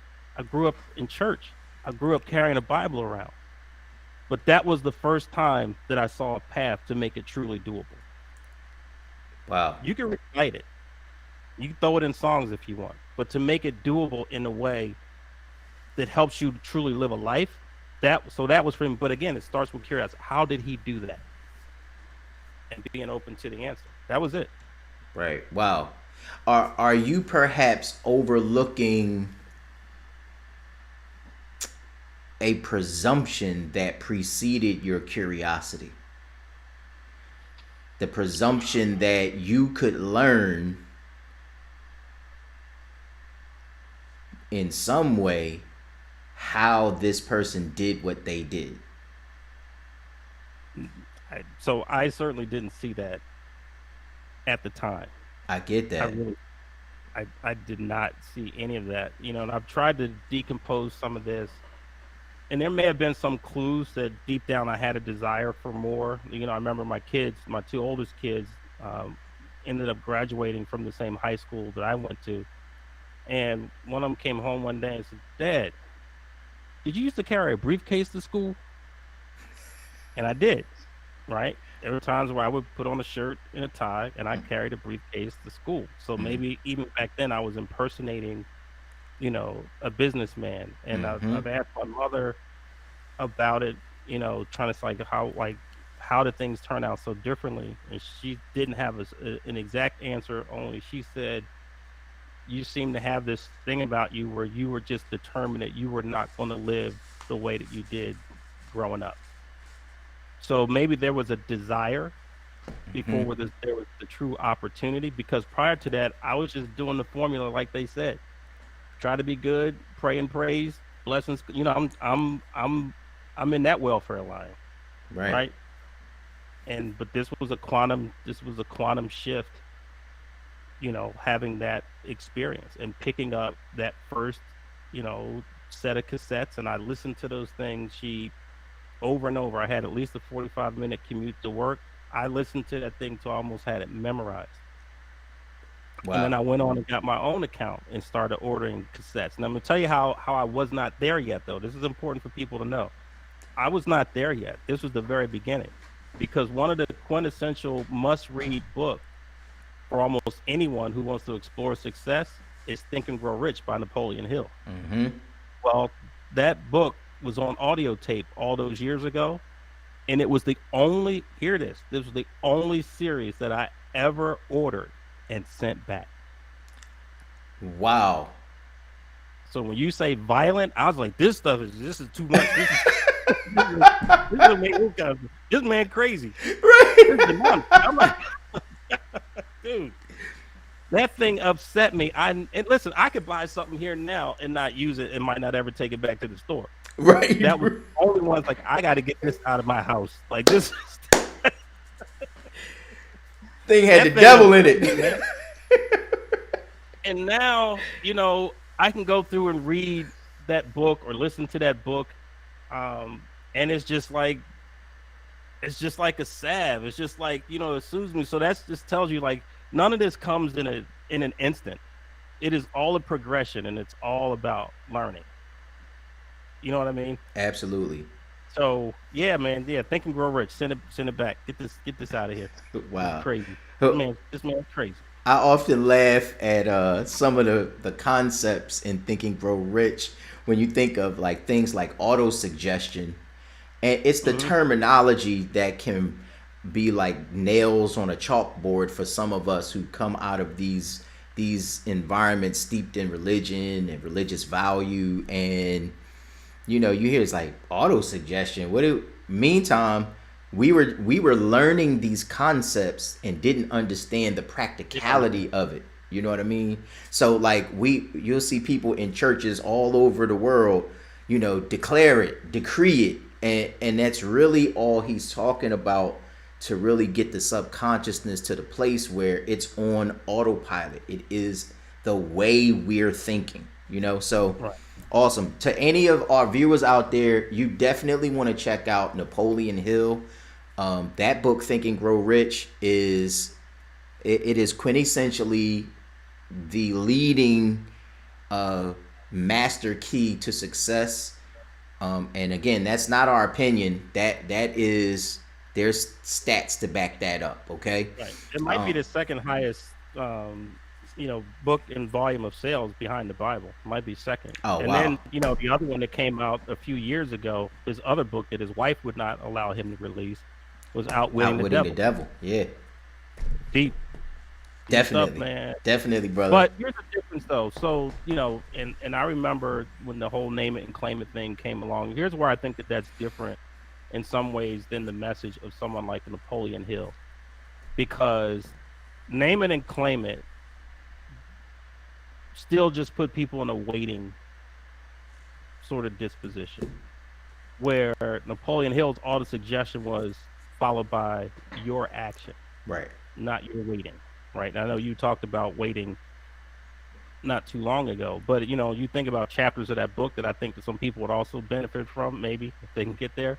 in church. I grew up carrying a Bible around. But that was the first time that I saw a path to make it truly doable. Wow. You can recite it. You can throw it in songs if you want, but to make it doable in a way that helps you truly live a life, that was for him. But again, it starts with curiosity. How did he do that? And being open to the answer. That was it. Right. Wow. Are you perhaps overlooking a presumption that preceded your curiosity? The presumption that you could learn in some way how this person did what they did. So I certainly didn't see that at the time. I get I that. really, I did not see any of that. And I've tried to decompose some of this, and there may have been some clues that deep down I had a desire for more. I remember my kids, my two oldest kids, ended up graduating from the same high school that I went to, and one of them came home one day and said, "Dad, did you used to carry a briefcase to school?" And I did. Right? There were times where I would put on a shirt and a tie, and I carried a briefcase to school. So maybe even back then I was impersonating, a businessman. And I've asked my mother about it, trying to like how did things turn out so differently? And she didn't have an exact answer. Only she said, "You seem to have this thing about you where you were just determined that you were not going to live the way that you did growing up." So maybe there was a desire before there was the true opportunity. Because prior to that, I was just doing the formula like they said: try to be good, pray and praise, blessings. I'm in that welfare line, Right. right? And but this was a quantum shift. Having that experience and picking up that first, set of cassettes, and I listened to those things. She over and over. I had at least a 45-minute commute to work. I listened to that thing till I almost had it memorized. And then Wow. I went on and got my own account and started ordering cassettes. And I'm going to tell you how I was not there yet, though. This is important for people to know. I was not there yet. This was the very beginning. Because one of the quintessential must read books for almost anyone who wants to explore success is Think and Grow Rich by Napoleon Hill. Well, that book was on audio tape all those years ago, and it was the only, hear this was the only series that I ever ordered and sent back. Wow. So when you say violent, I was like, this is too much. This is this man crazy. This is demonic. I'm like, dude, that thing upset me. And listen, I could buy something here now and not use it and might not ever take it back to the store. Right. That was the only one's like, I got to get this out of my house. Like this, Thing had the that thing devil in upset me, it. man. And now, I can go through and read that book or listen to that book, and it's just like a salve. It's just like it soothes me. So that's just tells you like none of this comes in an instant. It is all a progression, and it's all about learning. You know what I mean? Absolutely. So yeah, man, yeah, Think and Grow Rich. Send it back. Get this out of here. This is Wow. crazy. This man's crazy. I often laugh at some of the concepts in Think and Grow Rich when you think of like things like auto suggestion, and it's the Hmm. terminology that can be like nails on a chalkboard for some of us who come out of these environments steeped in religion and religious value. And you hear it's like auto suggestion. What it meantime, we were learning these concepts and didn't understand the Didn't understand. practicality of it. You know what I mean? So like you'll see people in churches all over the world, declare it, decree it, and that's really all he's talking about, to really get the subconsciousness to the place where it's on autopilot. It is the way we're thinking. So Right. awesome. To any of our viewers out there, you definitely want to check out Napoleon Hill. That book, Think and Grow Rich, it is quintessentially the leading master key to success. And again, that's not our opinion. That is, there's stats to back that up. Okay. Right. It might be Um, the second highest, book and volume of sales behind the Bible. Might be second. oh And then, wow. the other one that came out a few years ago, his other book that his wife would not allow him to release, was Outwitting the Outwitting the Devil. devil. Yeah, Deep, deep stuff, definitely, man. definitely, brother. But here's the difference, though. So, and I remember when the whole name it and claim it thing came along. Here's where I think that that's different in some ways than the message of someone like Napoleon Hill, because name it and claim it still just put people in a waiting sort of disposition. Where Napoleon Hill's all the suggestion was followed by your action, Right. not your waiting. Right. And I know you talked about waiting not too long ago, but you think about chapters of that book that I think that some people would also benefit from, maybe if they can get there.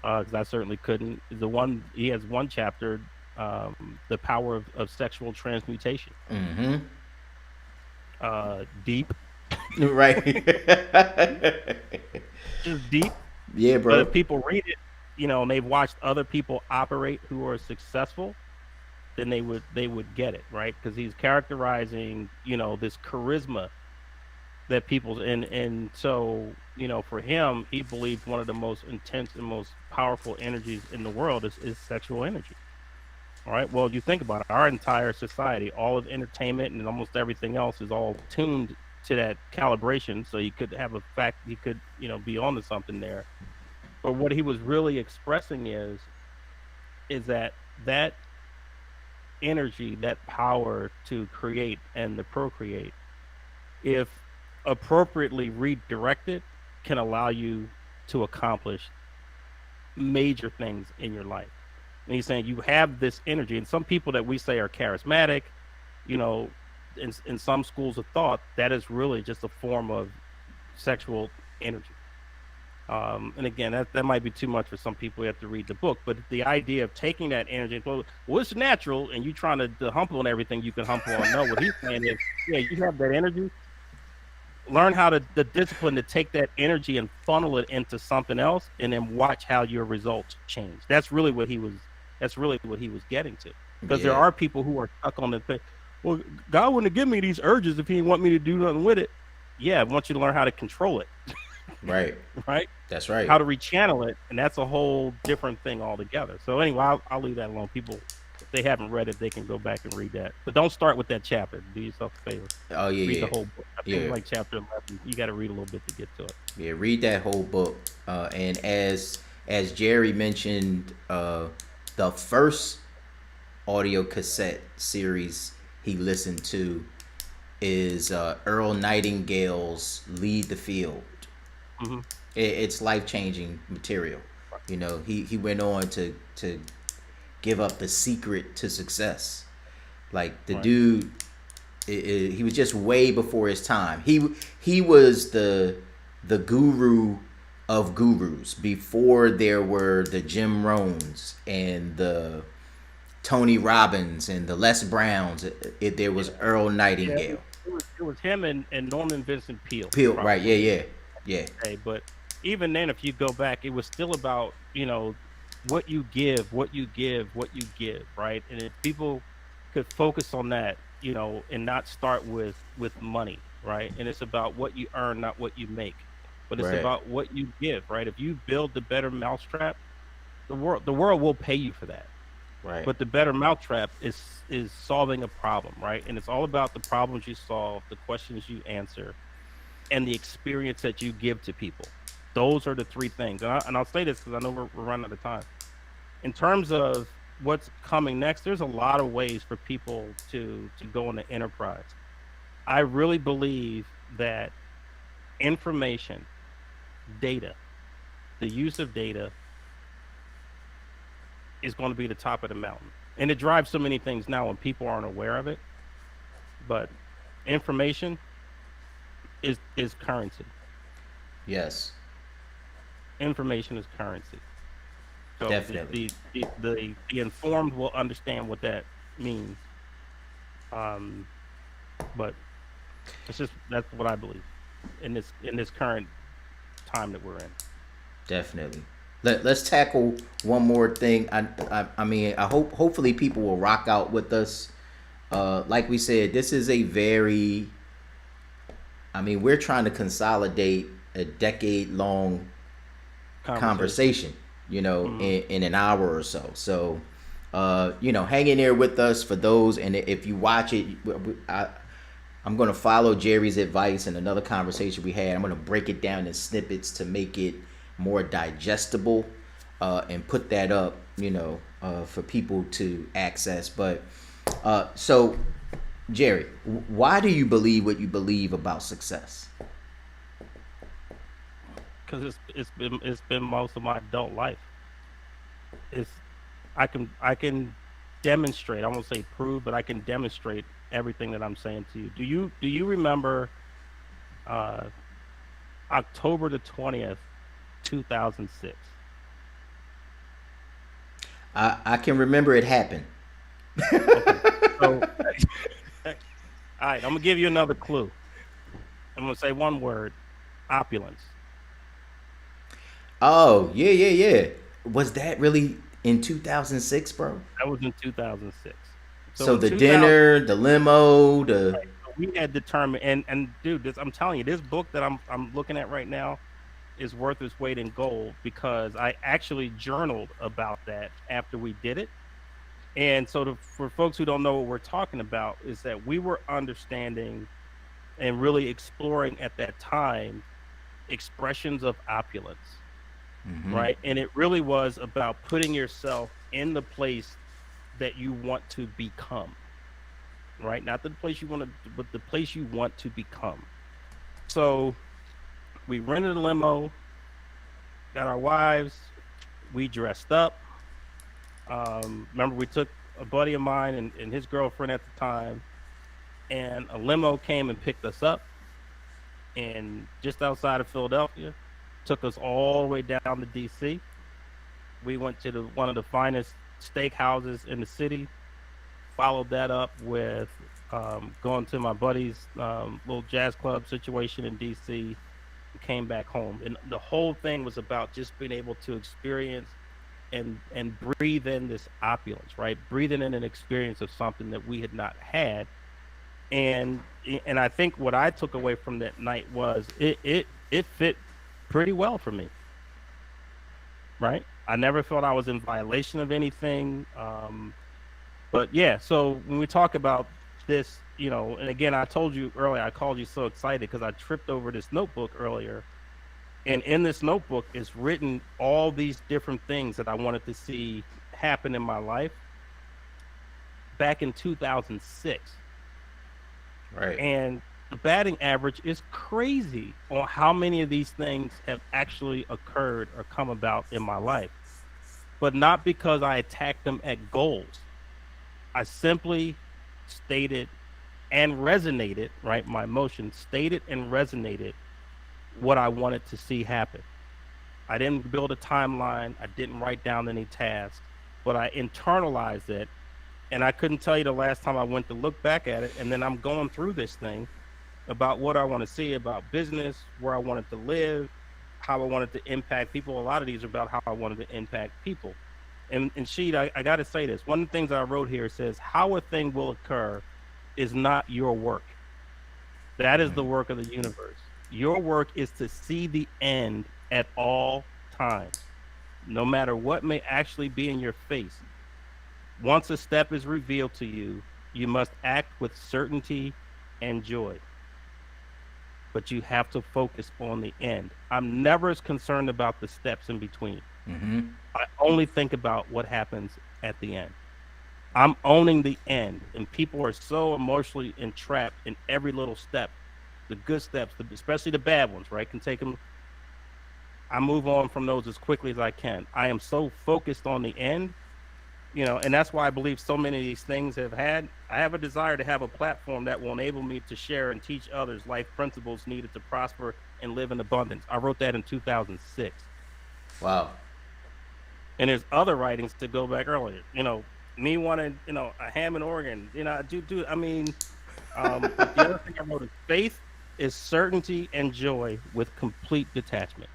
Because I certainly couldn't. The one he has one chapter, the power of sexual transmutation. Mm-hmm. Deep, Right. just deep. Yeah, But if bro. people read it, and they've watched other people operate who are successful, then they would get it, right? Because he's characterizing, this charisma that people, and so for him, he believes one of the most intense and most powerful energies in the world is sexual energy. All right. Well, you think about it, our entire society, all of entertainment and almost everything else is all tuned to that calibration. So you could have a fact, you could, be onto something there. But what he was really expressing is that energy, that power to create and to procreate, if appropriately redirected, can allow you to accomplish major things in your life. And he's saying you have this energy, and some people that we say are charismatic, you know, in some schools of thought, that is really just a form of sexual energy. And again, that might be too much for some people. You have to read the book, but the idea of taking that energy, well, it's natural, and you trying to humble on everything you can humble on. No, what he's saying is, yeah, you have that energy. Learn how to the discipline to take that energy and funnel it into something else, and then watch how your results change. That's really what he was. That's really what he was getting to. Because there Yeah. are people who are stuck on the thing. Well, God wouldn't have given me these urges if He didn't want me to do nothing with it. Yeah, I want you to learn how to control it, Right. right? That's right. How to rechannel it, and that's a whole different thing altogether. So anyway, I'll leave that alone. People, if they haven't read it, they can go back and read that. But don't start with that chapter. Do yourself a favor. Oh Read yeah, the yeah, whole book. I think yeah, like chapter 11. You got to read a little bit to get to it. yeah. Read that whole book. And as Jerry mentioned, the first audio cassette series he listened to is Earl Nightingale's "Lead the Field." Hmm. It's life changing material. He went on to give up the secret to success. Like the Right. dude, he was just way before his time. He was the guru of gurus before there were the Jim Rohns and the Tony Robbins and the Les Browns. There Yeah. was Earl Yeah. Nightingale. It was him and Norman Vincent Peale Peel, right? Yeah, probably. yeah, yeah. Hey, but even then, if you go back, it was still about, what you give, what you give, what you give, right? And if people could focus on that, and not start with money, right? And it's about what you earn, not what you make, but it's Right. about what you give, right? If you build the better mousetrap, the world will pay you for that. Right. But the better mousetrap is solving a problem, right? And it's all about the problems you solve, the questions you answer, and the experience that you give to people. Those are the three things. And I'll say this because I know we're running out of time. In terms of what's coming next, there's a lot of ways for people to go into enterprise. I really believe that information, data, the use of data is going to be the top of the mountain. And it drives so many things now when people aren't aware of it. But information is currency. Yes. Information is currency. So Definitely. the informed will understand what that means. Um, but that's what I believe in this current time that we're in. Definitely. Let's tackle one more thing. I mean, I hope hopefully people will rock out with us. Like we said, this is a very, I mean, we're trying to consolidate a decade long Conversation. conversation, Hmm. in an hour or so. So, hang in there with us for those. And if you watch it, I'm going to follow Jerry's advice and another conversation we had. I'm going to break it down in snippets to make it more digestible, and put that up, for people to access. But so, Jerry, why do you believe what you believe about success? Because it's been most of my adult life. It's I can demonstrate. I won't say prove, but I can demonstrate everything that I'm saying to you. Do you remember uh, October the 20th, 2006? I can remember it happened. Okay, so all right, I'm gonna give you another clue. I'm gonna say one word: opulence. Oh, yeah, yeah, yeah. Was that really in 2006, bro? That was in 2006. So So in the 2000, dinner, the limo, the. so we had determined, and dude, I'm telling you, this book that I'm looking at right now is worth its weight in gold because I actually journaled about that after we did it. And so, for folks who don't know what we're talking about, is that we were understanding and really exploring at that time expressions of opulence, right? And it really was about putting yourself in the place that you want to become, right? Not the place you want to, but the place you want to become. So we rented a limo, got our wives, we dressed up. Remember, we took a buddy of mine and his girlfriend at the time, and a limo came and picked us up, and just outside of Philadelphia, took us all the way down to DC. We went to one of the finest steak houses in the city. Followed that up with going to my buddy's little jazz club situation in DC. Came back home, and the whole thing was about just being able to experience and breathe in this opulence, right? Breathing in an experience of something that we had not had. And I think what I took away from that night was it fit pretty well for me, right? I never felt I was in violation of anything. But yeah, so when we talk about this, and again, I told you earlier, I called you so excited because I tripped over this notebook earlier. And in this notebook is written all these different things that I wanted to see happen in my life back in 2006. Right. And the batting average is crazy on how many of these things have actually occurred or come about in my life, but not because I attacked them at goals. I simply stated and resonated, right? My emotion stated and resonated what I wanted to see happen. I didn't build a timeline. I didn't write down any tasks, but I internalized it. And I couldn't tell you the last time I went to look back at it. And then I'm going through this thing about what I want to see about business, where I wanted to live, how I wanted to impact people. A lot of these are about how I wanted to impact people. And Sheed, I got to say this. One of the things I wrote here says, how a thing will occur is not your work. That is the work of the universe. Your work is to see the end at all times, no matter what may actually be in your face. Once a step is revealed to you, you must act with certainty and joy, but you have to focus on the end. I'm never as concerned about the steps in between. I only think about what happens at the end. I'm owning the end, and people are so emotionally entrapped in every little step, the good steps, especially the bad ones, right? Can take them. I move on from those as quickly as I can. I am so focused on the end, and that's why I believe so many of these things have had. I have a desire to have a platform that will enable me to share and teach others life principles needed to prosper and live in abundance. I wrote that in 2006. Wow. And there's other writings to go back earlier. Me wanting, a Hammond organ. I do. I mean, but the other thing I wrote is faith is certainty and joy with complete detachment.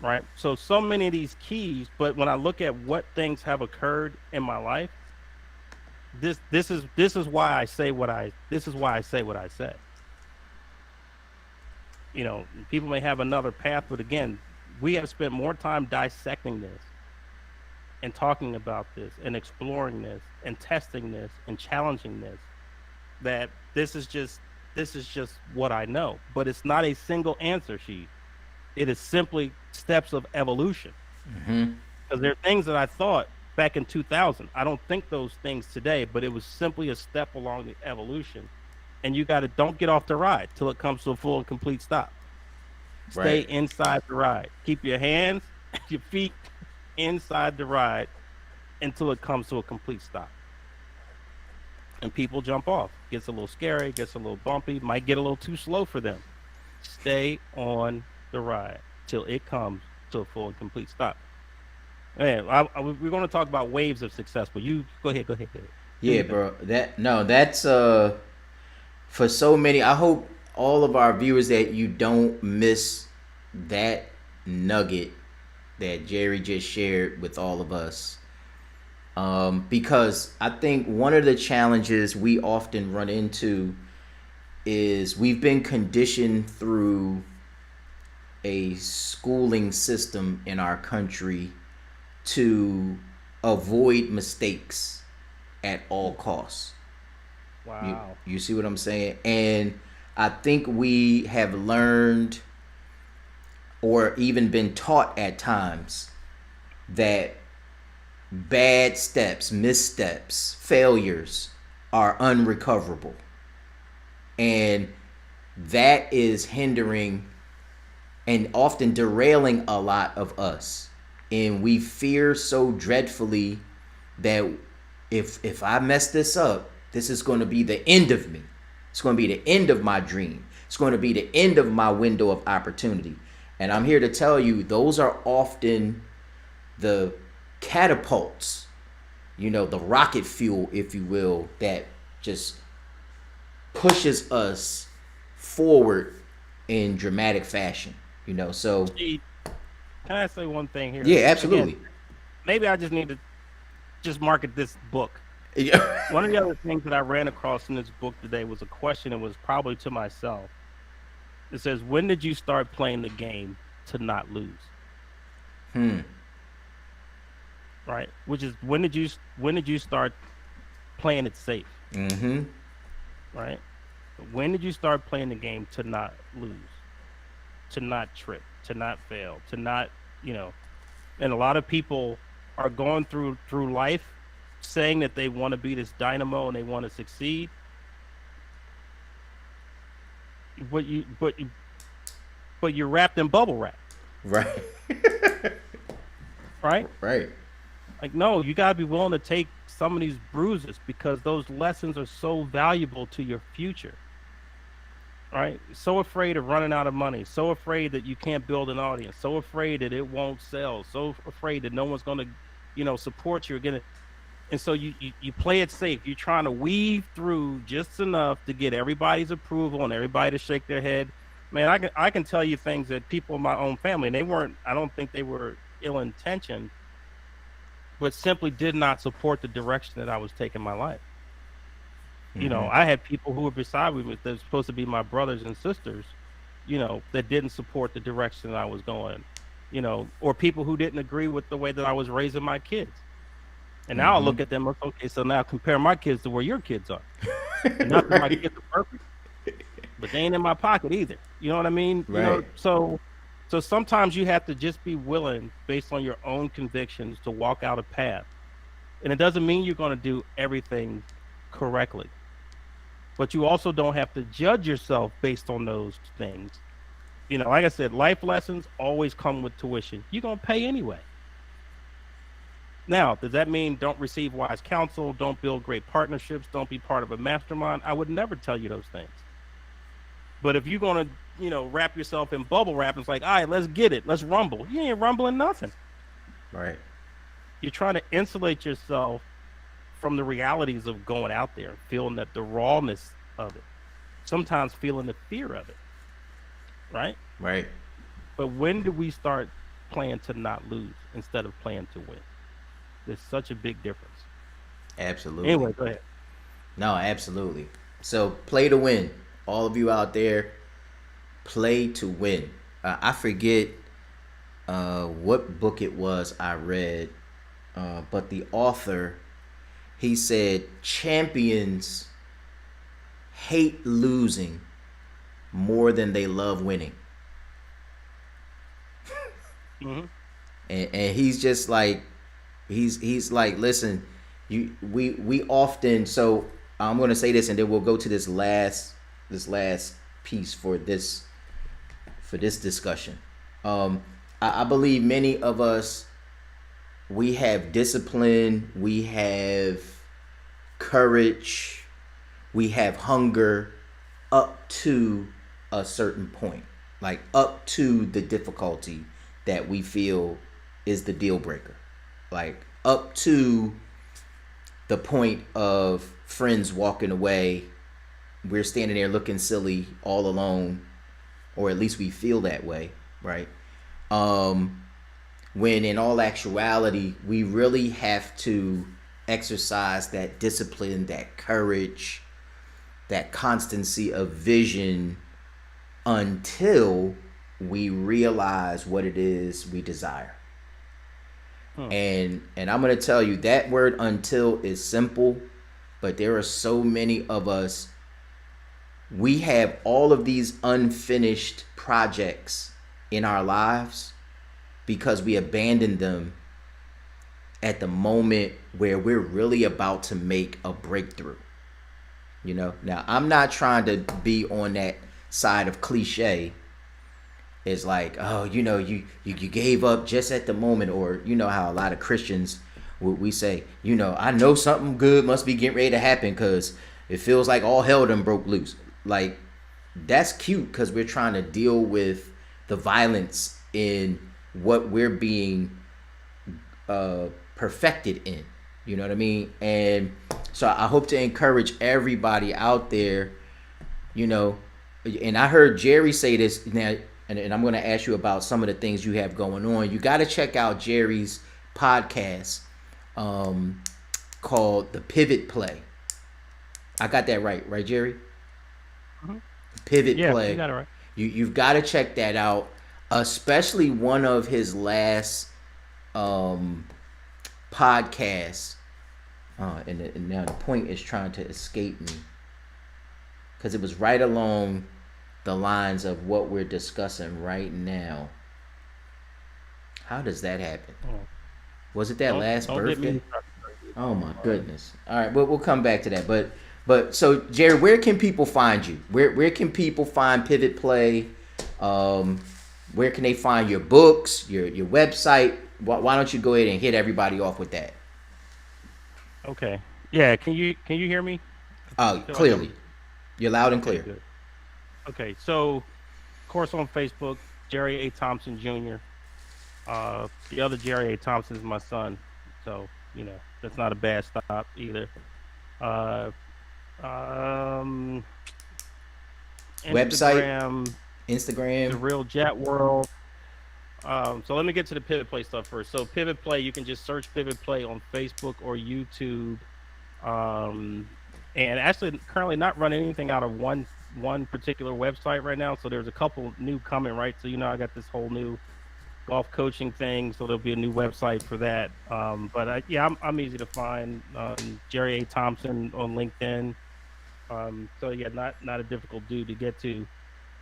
Right. So many of these keys, but when I look at what things have occurred in my life, this is why I say what I this is why I say what I say. People may have another path, but again, we have spent more time dissecting this and talking about this and exploring this and testing this and challenging this, that this is just what I know. But it's not a single answer sheet. It is simply steps of evolution. Because there are things that I thought back in 2000. I don't think those things today, but it was simply a step along the evolution. And you got to don't get off the ride till it comes to a full and complete stop. Stay Right. inside the ride. Keep your hands, your feet inside the ride until it comes to a complete stop. And people jump off. Gets a little scary, gets a little bumpy, might get a little too slow for them. Stay on the ride till it comes to a full and complete stop. Man, we're going to talk about waves of success, but you go ahead, go ahead, go ahead. Do Yeah, your thing. bro. That's for so many. I hope all of our viewers that you don't miss that nugget that Jerry just shared with all of us. Because I think one of the challenges we often run into is we've been conditioned through a schooling system in our country to avoid mistakes at all costs. You Wow. you see what I'm saying? And I think we have learned or even been taught at times that bad steps, missteps, failures are unrecoverable. And that is hindering and often derailing a lot of us. And we fear so dreadfully that if I mess this up, this is going to be the end of me. It's going to be the end of my dream. It's going to be the end of my window of opportunity. And I'm here to tell you, those are often the catapults, the rocket fuel, if you will, that just pushes us forward in dramatic fashion. So Gee, can I say one thing here? yeah, Again, absolutely. maybe I just need to just market this book. Yeah. One of the other things that I ran across in this book today was a question that was probably to myself. It says, "When did you start playing the game to not lose?" Right? Which is when did you start playing it safe? Right? When did you start playing the game to not lose, to not trip, to not fail, to not, you know? And a lot of people are going through life saying that they want to be this dynamo and they want to succeed, but you're wrapped in bubble wrap, Right. right? Right. Like, no, you got to be willing to take some of these bruises because those lessons are so valuable to your future, right? So afraid of running out of money, so afraid that you can't build an audience, so afraid that it won't sell, so afraid that no one's going to, support you again. And so you play it safe. You're trying to weave through just enough to get everybody's approval and everybody to shake their head. Man, I can tell you things that people in my own family, and they weren't. I don't think they were ill intentioned, but simply did not support the direction that I was taking my life. Mm-hmm. I had people who were beside me that were supposed to be my brothers and sisters, that didn't support the direction that I was going, or people who didn't agree with the way that I was raising my kids. And now I Mm-hmm. look at them, okay, so now compare my kids to where your kids are. And not that my Right. kids are perfect, but they ain't in my pocket either. You know what I mean? Right. So sometimes you have to just be willing, based on your own convictions, to walk out a path. And it doesn't mean you're going to do everything correctly, but you also don't have to judge yourself based on those things. Like I said, life lessons always come with tuition. You're going to pay anyway. Now, does that mean don't receive wise counsel, don't build great partnerships, don't be part of a mastermind? I would never tell you those things. But if you're going to, wrap yourself in bubble wrap, it's like, all right, let's get it. Let's rumble. You ain't rumbling nothing. Right. You're trying to insulate yourself from the realities of going out there, feeling that the rawness of it, sometimes feeling the fear of it, right? Right. But when do we start playing to not lose instead of playing to win? There's such a big difference. Absolutely. Anyway, go ahead. No, absolutely. So play to win. All of you out there, play to win. I forget what book it was I read, but the author, he said champions hate losing more than they love winning. Hmm. And he's just like, he's like, listen, we often, so I'm gonna say this and then we'll go to this last piece for this discussion. I believe many of us, we have discipline, we have courage, we have hunger up to a certain point, like up to the difficulty that we feel is the deal breaker, like up to the point of friends walking away, we're standing there looking silly all alone, or at least we feel that way, right? um when in all actuality we really have to exercise that discipline, that courage, that constancy of vision until we realize what it is we desire. Hmm. And I'm going to tell you that word until is simple, but there are so many of us, we have all of these unfinished projects in our lives because we abandoned them at the moment where we're really about to make a breakthrough. Now I'm not trying to be on that side of cliche. It's like, oh, you gave up just at the moment, or how a lot of Christians, we say, I know something good must be getting ready to happen because it feels like all hell done broke loose. Like, that's cute because we're trying to deal with the violence in what we're being perfected in. You know what I mean? And so I hope to encourage everybody out there, you know, and I heard Jerry say this now, and I'm going to ask you about some of the things you have going on. You got to check out Jerry's podcast um, called The Pivot Play. I got that right, Jerry? Hmm. Pivot Yeah, you Play. got it right. You've got to check that out, especially one of his last um, podcasts. And now the point is trying to escape me because it was right along the lines of what we're discussing right now. How does that happen? Oh, Was it that last don't get birthday? me started. Oh my goodness! All right, we'll come back to that. But so Jerry, where can people find you? Where can people find Pivot Play? Um, where can they find your books, your website? Why don't you go ahead and hit everybody off with that? Okay. Yeah. Can you hear me? I feel like Clearly, I'm you're loud and okay. clear. Good. Okay. So, of course, on Facebook, Jerry A. Thompson Jr. The other Jerry A. Thompson is my son, so that's not a bad stop either. Uh, um, Website? Instagram. Instagram. The Real Jet World. So let me get to the Pivot Play stuff first. So Pivot Play, you can just search Pivot Play on Facebook or YouTube. Um, and actually, currently not running anything out of one particular website right now. So there's a couple new coming, right? So I got this whole new golf coaching thing, so there'll be a new website for that. But yeah, I'm easy to find. Jerry A. Thompson on LinkedIn. So yeah, not a difficult dude to get to.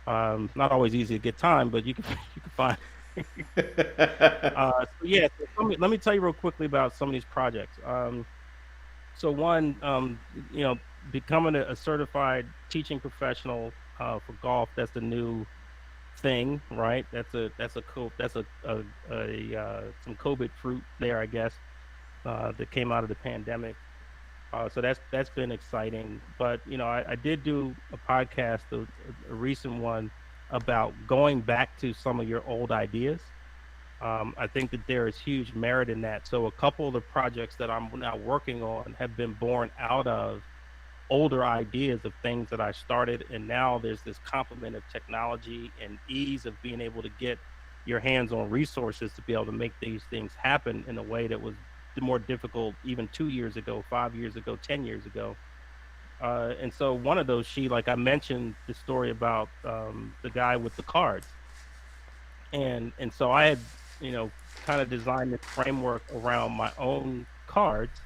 Not always easy to get time, but you can you can find. So yeah, so let me tell you real quickly about some of these projects. So one, becoming a certified teaching professional for golf. That's the new thing, right? That's some COVID fruit there, I guess, that came out of the pandemic. So that's been exciting. But I did do a podcast, a recent one, about going back to some of your old ideas. I think that there is huge merit in that. So a couple of the projects that I'm now working on have been born out of older ideas of things that I started, and now there's this complement of technology and ease of being able to get your hands on resources to be able to make these things happen in a way that was more difficult even 2 years ago, 5 years ago, 10 years ago. And so one of those, like I mentioned, the story about the guy with the cards, and so I had kind of designed this framework around my own cards.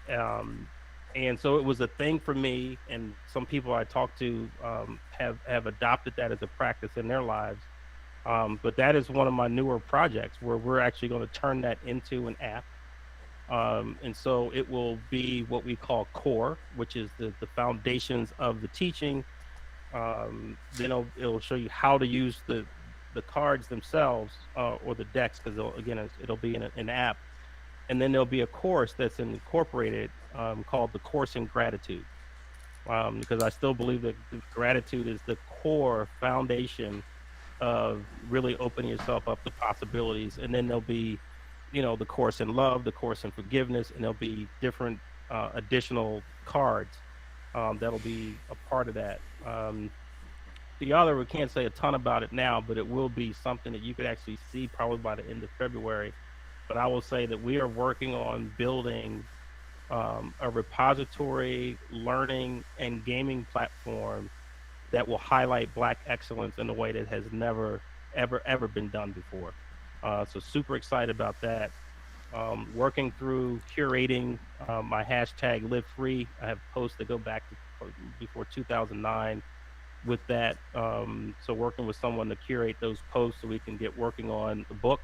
um, and so it was a thing for me, and some people I talked to have adopted that as a practice in their lives. But that is one of my newer projects where we're actually going to turn that into an app. And so it will be what we call core, which is the foundations of the teaching. Then it'll show you how to use the cards themselves, or the decks, because again it'll be in an app. And then there'll be a course that's incorporated, called the course in gratitude, because I still believe that gratitude is the core foundation of really opening yourself up to possibilities. And then there'll be the course in love, the course in forgiveness, and there'll be different additional cards that'll be a part of that. The other, we can't say a ton about it now, but it will be something that you could actually see probably by the end of February. But I will say that we are working on building a repository, learning, and gaming platform that will highlight Black excellence in a way that has never, ever been done before. So super excited about that. Working through curating my hashtag live free. I have posts that go back to before 2009 with that. So working with someone to curate those posts so we can get working on the book,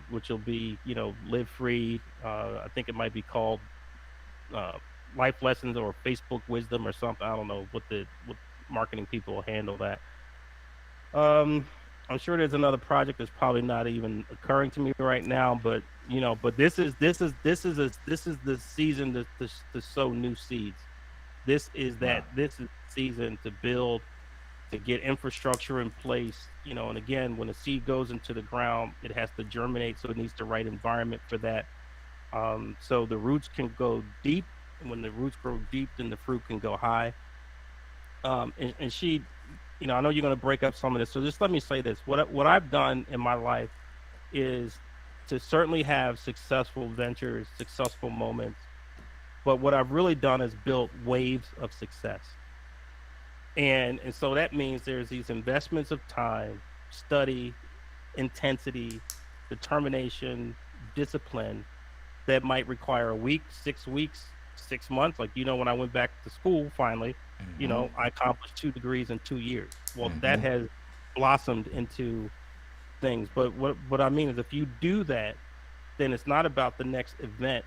which will be, live free. I think it might be called uh, life lessons or Facebook wisdom or something. I don't know what marketing people will handle that. Um, I'm sure there's another project that's probably not even occurring to me right now, but but this is the season to sow new seeds. Wow. This is the season to build, to get infrastructure in place. And again, when a seed goes into the ground, it has to germinate, so it needs the right environment for that. So the roots can go deep, and when the roots grow deep, then the fruit can go high. And she, I know you're going to break up some of this, so just let me say this: what I've done in my life is to certainly have successful ventures, successful moments, but what I've really done is built waves of success. And so that means there's these investments of time, study, intensity, determination, discipline that might require a week, 6 weeks, 6 months. Like, when I went back to school finally, I accomplished 2 degrees in 2 years. Well, that has blossomed into things. But what I mean is, if you do that, then it's not about the next event,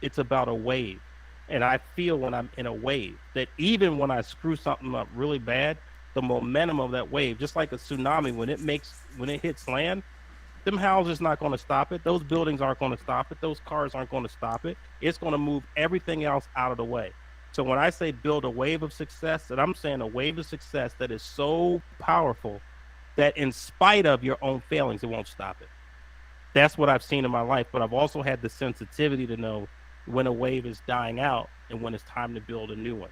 it's about a wave. And I feel when I'm in a wave that even when I screw something up really bad, the momentum of that wave, just like a tsunami, when it hits land, them houses not going to stop it. Those buildings aren't going to stop it. Those cars aren't going to stop it. It's going to move everything else out of the way. So when I say build a wave of success, that I'm saying a wave of success that is so powerful that in spite of your own failings, it won't stop it. That's what I've seen in my life. But I've also had the sensitivity to know when a wave is dying out and when it's time to build a new one.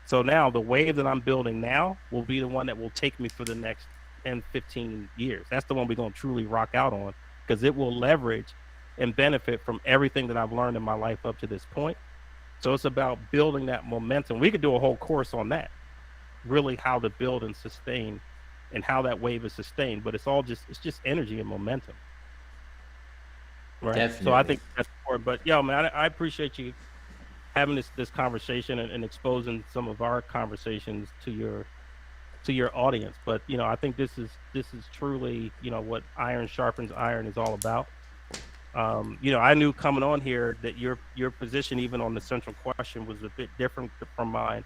So now the wave that I'm building now will be the one that will take me for the next 10, 15 years. That's the one we're going to truly rock out on because it will leverage and benefit from everything that I've learned in my life up to this point. So it's about building that momentum. We could do a whole course on that, really how to build and sustain and how that wave is sustained. But it's just energy and momentum. Right. So I Definitely. think that's important. But yo, man, I appreciate you having this conversation and exposing some of our conversations to your audience. But I think this is truly what iron sharpens iron is all about. I knew coming on here that your position, even on the central question, was a bit different from mine.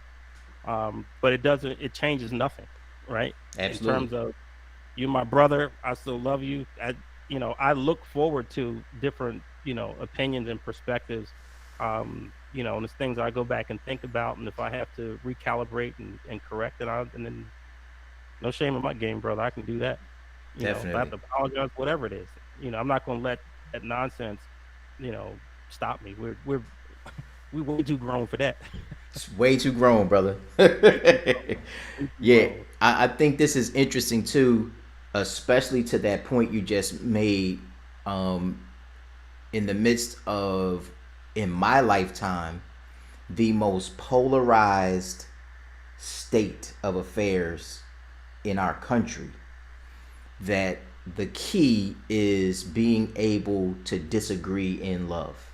But it changes nothing, right? In Absolutely. terms of you're my brother. I still love you. I look forward to different, opinions and perspectives. And it's things I go back and think about. And if I have to recalibrate and correct it, and then no shame in my game, brother. I can do that. If I have Definitely. to apologize, whatever it is, I'm not going to let that nonsense, you know, stop me. We're way too grown for that. It's way too grown, brother. Way too grown. Way too Yeah, grown. I think this is interesting too, especially to that point you just made. Um, in the midst of, in my lifetime, the most polarized state of affairs in our country, that the key is being able to disagree in love.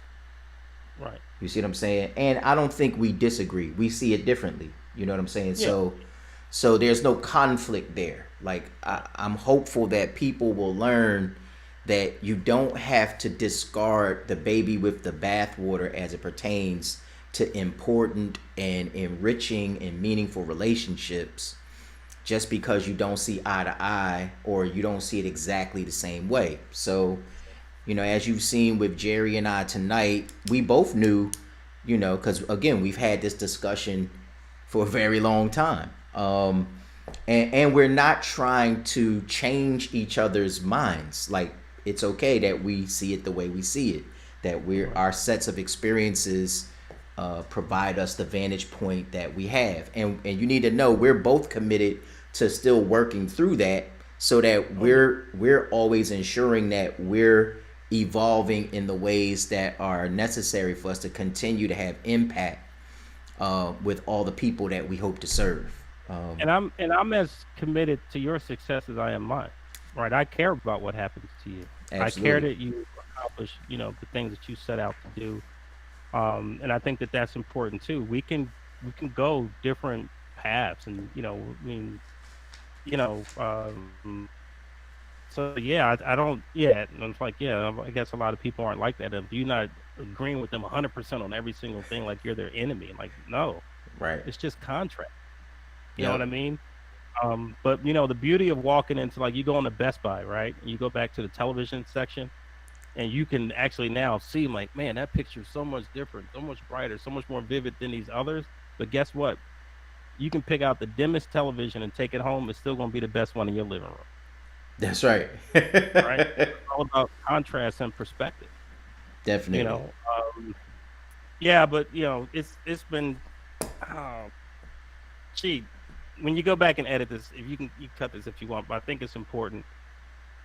Right. You see what I'm saying? And I don't think we disagree. We see it differently. You know what I'm saying? Yeah. So there's no conflict there. Like Right. I'm hopeful that people will learn that you don't have to discard the baby with the bathwater as it pertains to important and enriching and meaningful relationships just because you don't see eye to eye or you don't see it exactly the same way. So, as you've seen with Jerry and I tonight, we both knew, because again, we've had this discussion for a very long time. And we're not trying to change each other's minds. Like, it's okay that we see it the way we see it, that Right. our sets of experiences provide us the vantage point that we have. And you need to know we're both committed to still working through that so that Oh yeah. we're always ensuring that we're evolving in the ways that are necessary for us to continue to have impact with all the people that we hope to serve. And I'm as committed to your success as I am mine. Right. I care about what happens to you. I care Absolutely. that you accomplish, the things that you set out to do. And I think that that's important too. We can go different paths, and I mean, you know, so yeah, I don't, yeah, and it's like, yeah, I guess a lot of people aren't like that. If you're not agreeing with them 100% on every single thing, like you're their enemy. Like, no, Right. it's just contract. You know what Yep. I mean? But the beauty of walking into, like, you go into Best Buy, right? And you go back to the television section, and you can actually now see, like, man, that picture's so much different, so much brighter, so much more vivid than these others. But guess what? You can pick out the dimmest television and take it home. It's still going to be the best one in your living room, That's right. right? It's all about contrast and perspective. You Definitely. know, yeah, but it's been, oh, gee, when you go back and edit this, if you cut this if you want, but I think it's important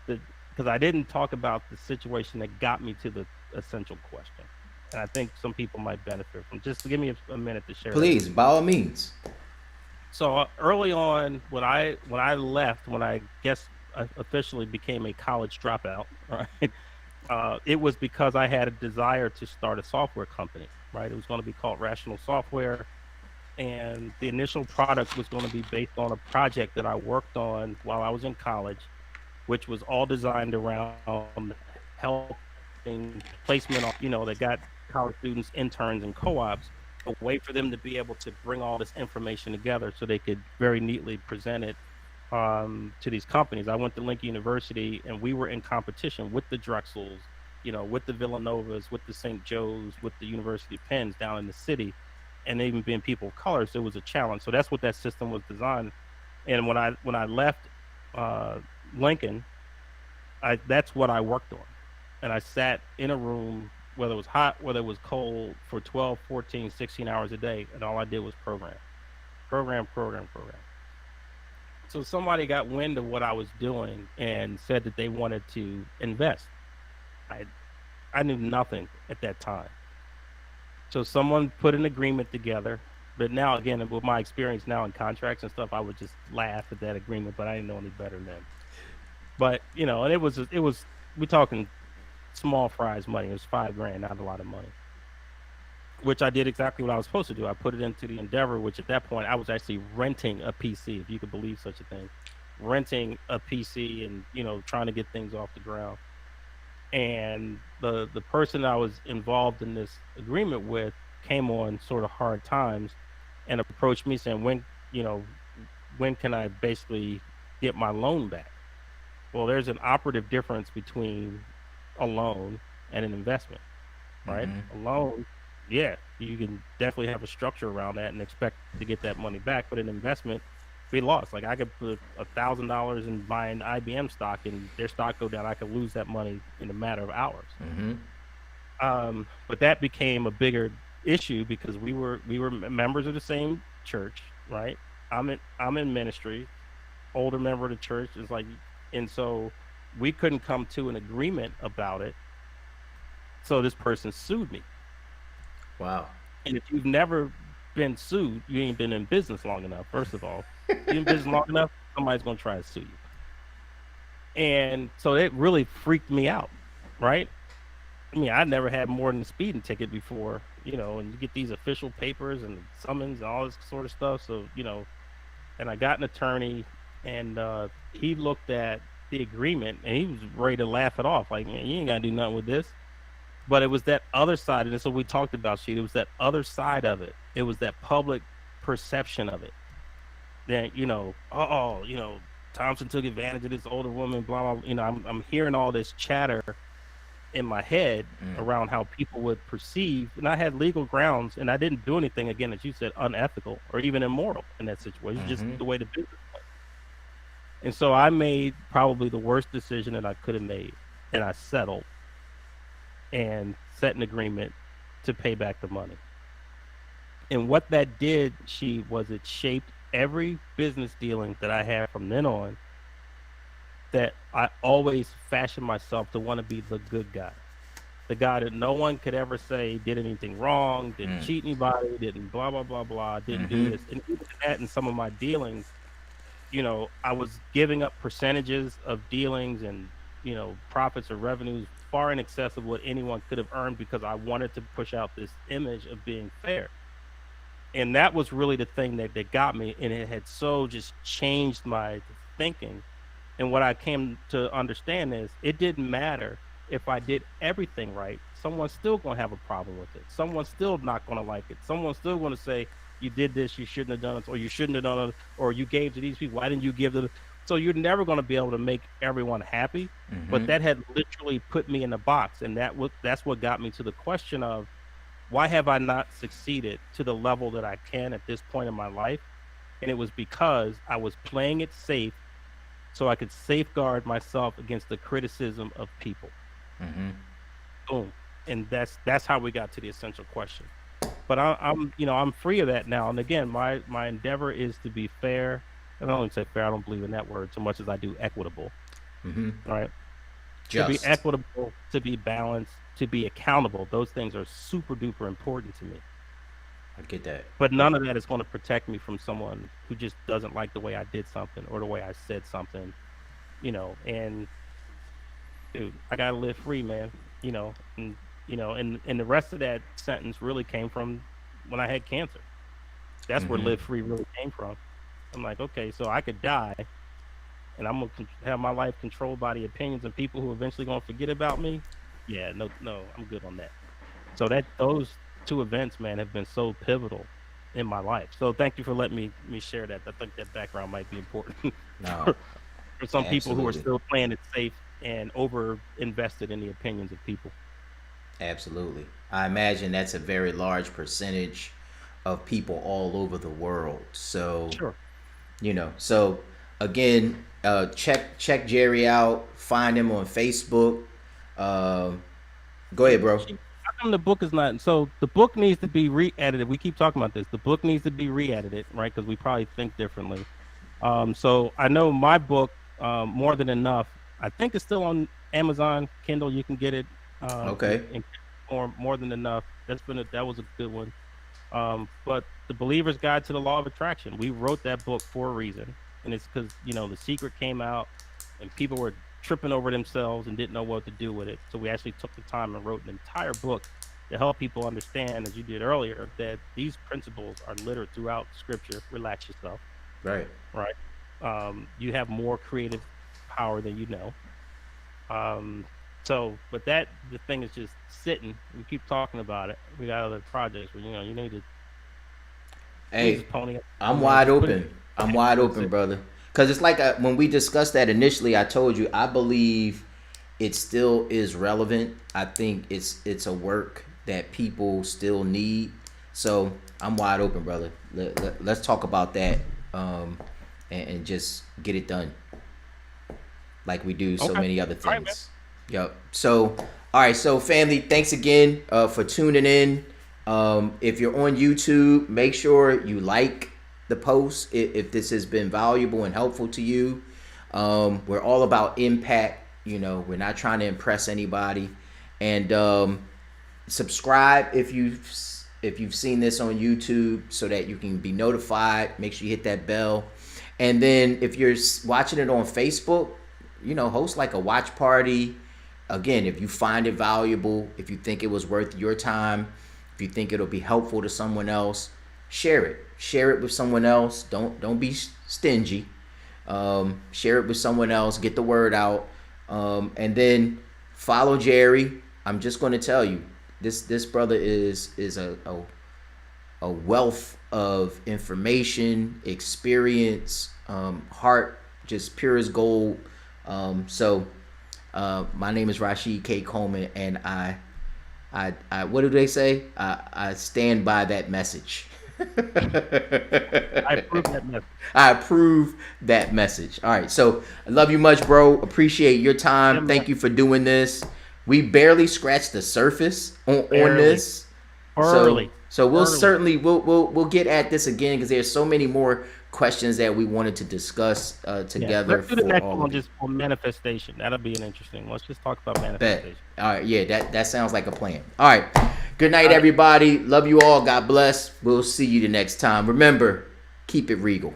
that, because I didn't talk about the situation that got me to the essential question, and I think some people might benefit from. Just give me a minute to share that with Please, you. by all means. So early on, when I left, when I guess I officially became a college dropout, right? It was because I had a desire to start a software company, right? It was going to be called Rational Software, and the initial product was going to be based on a project that I worked on while I was in college, which was all designed around helping placement, that got college students, interns, and co-ops, a way for them to be able to bring all this information together so they could very neatly present it to these companies. I went to Lincoln University, and we were in competition with the Drexels, with the Villanovas, with the St. Joe's, with the University of Penns down in the city, and even being people of color. So it was a challenge. So that's what that system was designed. And when I left uh, Lincoln, that's what I worked on. And I sat in a room, whether it was hot, whether it was cold, for 12, 14, 16 hours a day, and all I did was program. program. So somebody got wind of what I was doing and said that they wanted to invest. I I knew nothing at that time. So someone put an agreement together. But now again, with my experience now in contracts and stuff, I would just laugh at that agreement, but I didn't know any better then. But and it was we talking small fries money. It was 5 grand, not a lot of money. Which I did exactly what I was supposed to do. I put it into the Endeavor, which at that point I was actually renting a PC, if you could believe such a thing. Renting a PC and trying to get things off the ground. And the person I was involved in this agreement with came on sort of hard times and approached me saying, when can I basically get my loan back? Well, there's an operative difference between a loan and an investment, right? Mm-hmm. A loan, yeah, you can definitely have a structure around that and expect to get that money back, but an investment, we lost. Like I could put $1,000 in buying IBM stock and their stock go down. I could lose that money in a matter of hours. Mm-hmm. But that became a bigger issue because we were members of the same church, right? I'm in ministry, older member of the church is like, and so we couldn't come to an agreement about it. So this person sued me. Wow. And if you've never been sued, you ain't been in business long enough. First of all, you in business long enough, somebody's gonna try to sue you. And so it really freaked me out, right? I mean, I never had more than a speeding ticket before, and you get these official papers and summons and all this sort of stuff. So, and I got an attorney and he looked at the agreement and he was ready to laugh it off. Like, man, you ain't gotta do nothing with this. But it was that other side, and that's what we talked about, Sheet. It was that other side of it. It was that public perception of it. That, Thompson took advantage of this older woman, blah blah. I'm hearing all this chatter in my head Mm. around how people would perceive, and I had legal grounds, and I didn't do anything again, as you said, unethical or even immoral in that situation. Just Mm-hmm. the way the business went. And so I made probably the worst decision that I could have made, and I settled and set an agreement to pay back the money. And what that did, it shaped every business dealing that I had from then on. That I always fashioned myself to want to be the good guy, the guy that no one could ever say did anything wrong, didn't Mm. cheat anybody, didn't blah blah blah blah, didn't do Mm-hmm. this. And even that in some of my dealings, I was giving up percentages of dealings and profits or revenues far in excess of what anyone could have earned because I wanted to push out this image of being fair. And that was really the thing that got me, and it had so just changed my thinking. And what I came to understand is it didn't matter if I did everything right. Someone's still going to have a problem with it. Someone's still not going to like it. Someone's still going to say, you did this, you shouldn't have done it, or you shouldn't have done it, or you gave to these people. Why didn't you give to the. So you're never going to be able to make everyone happy. But Mm-hmm. that had literally put me in a box. And that's what got me to the question of why have I not succeeded to the level that I can at this point in my life? And it was because I was playing it safe so I could safeguard myself against the criticism of people. Mm-hmm. Boom. And that's how we got to the essential question. But I'm free of that now. And again, my endeavor is to be fair. And I don't say fair, I don't believe in that word so much as I do equitable. Mm-hmm. Right. To be Just. equitable, to be balanced, to be accountable. Those things are super duper important to me. I get that. But none of that is going to protect me from someone who just doesn't like the way I did something or the way I said something, and dude, I gotta live free, man. And the rest of that sentence really came from when I had cancer. That's where Mm-hmm. live free really came from. I'm like, okay, so I could die, and I'm gonna have my life controlled by the opinions of people who eventually gonna forget about me. Yeah, no, no, I'm good on that. So that those two events, man, have been so pivotal in my life. So thank you for letting me share that. I think that background might be important No, for, for some people who are absolutely. still playing it safe and over invested in the opinions of people. Absolutely. I imagine that's a very large percentage of people all over the world. So, Sure. so again, check Jerry out. Find him on Facebook. Um, Go ahead, bro. come the book is not? So the book needs to be re-edited. We keep talking about this. The book needs to be re-edited, right? Because we probably think differently. So I know my book, More Than Enough. I think it's still on Amazon Kindle. You can get it Okay. in form. More Than Enough. That was a good one. But the Believer's Guide to the Law of Attraction. We wrote that book for a reason, and it's because The Secret came out, and people were tripping over themselves and didn't know what to do with it. So we actually took the time and wrote an entire book to help people understand, as you did earlier, that these principles are littered throughout Scripture. Relax yourself, Right. right? You have more creative power than you know. Um, but the thing is just sitting. We keep talking about it. We got other projects, but you need Hey, to pony up, I'm man. wide Just put it open. I'm wide and open, sit. brother. Because it's like when we discussed that initially, I told you I believe it still is relevant. I think it's a work that people still need. So I'm wide open, brother. Let's talk about that, and just get it done like we do so Okay. many other All right, man. things. Yep. So, all right. So, family, thanks again for tuning in. If you're on YouTube, make sure you like the post if this has been valuable and helpful to you. We're all about impact. We're not trying to impress anybody. And subscribe if you've seen this on YouTube so that you can be notified. Make sure you hit that bell. And then if you're watching it on Facebook, host like a watch party. Again, if you find it valuable, if you think it was worth your time, if you think it'll be helpful to someone else, share it. Share it with someone else. Don't be stingy. Share it with someone else. Get the word out. And then follow Jerry. I'm just going to tell you, this brother is a wealth of information, experience, heart, just pure as gold. My name is Rashiid K. Coleman, and I what do they say? I stand by that message. I approve that message. I approve that message. All right, so I love you much, bro. Appreciate your Yeah, time. man. Thank you for doing this. We barely scratched the surface on Barely, this. So early, so we'll early. certainly we'll get at this again because there's so many more questions that we wanted to discuss Yeah. together Let's do the for next all one of you. just on manifestation. That'll be an interesting one. Let's just talk about Bet. manifestation. All right, yeah, that sounds like a plan. All right. Good night, All right. everybody. Love you all. God bless. We'll see you the next time. Remember, keep it regal.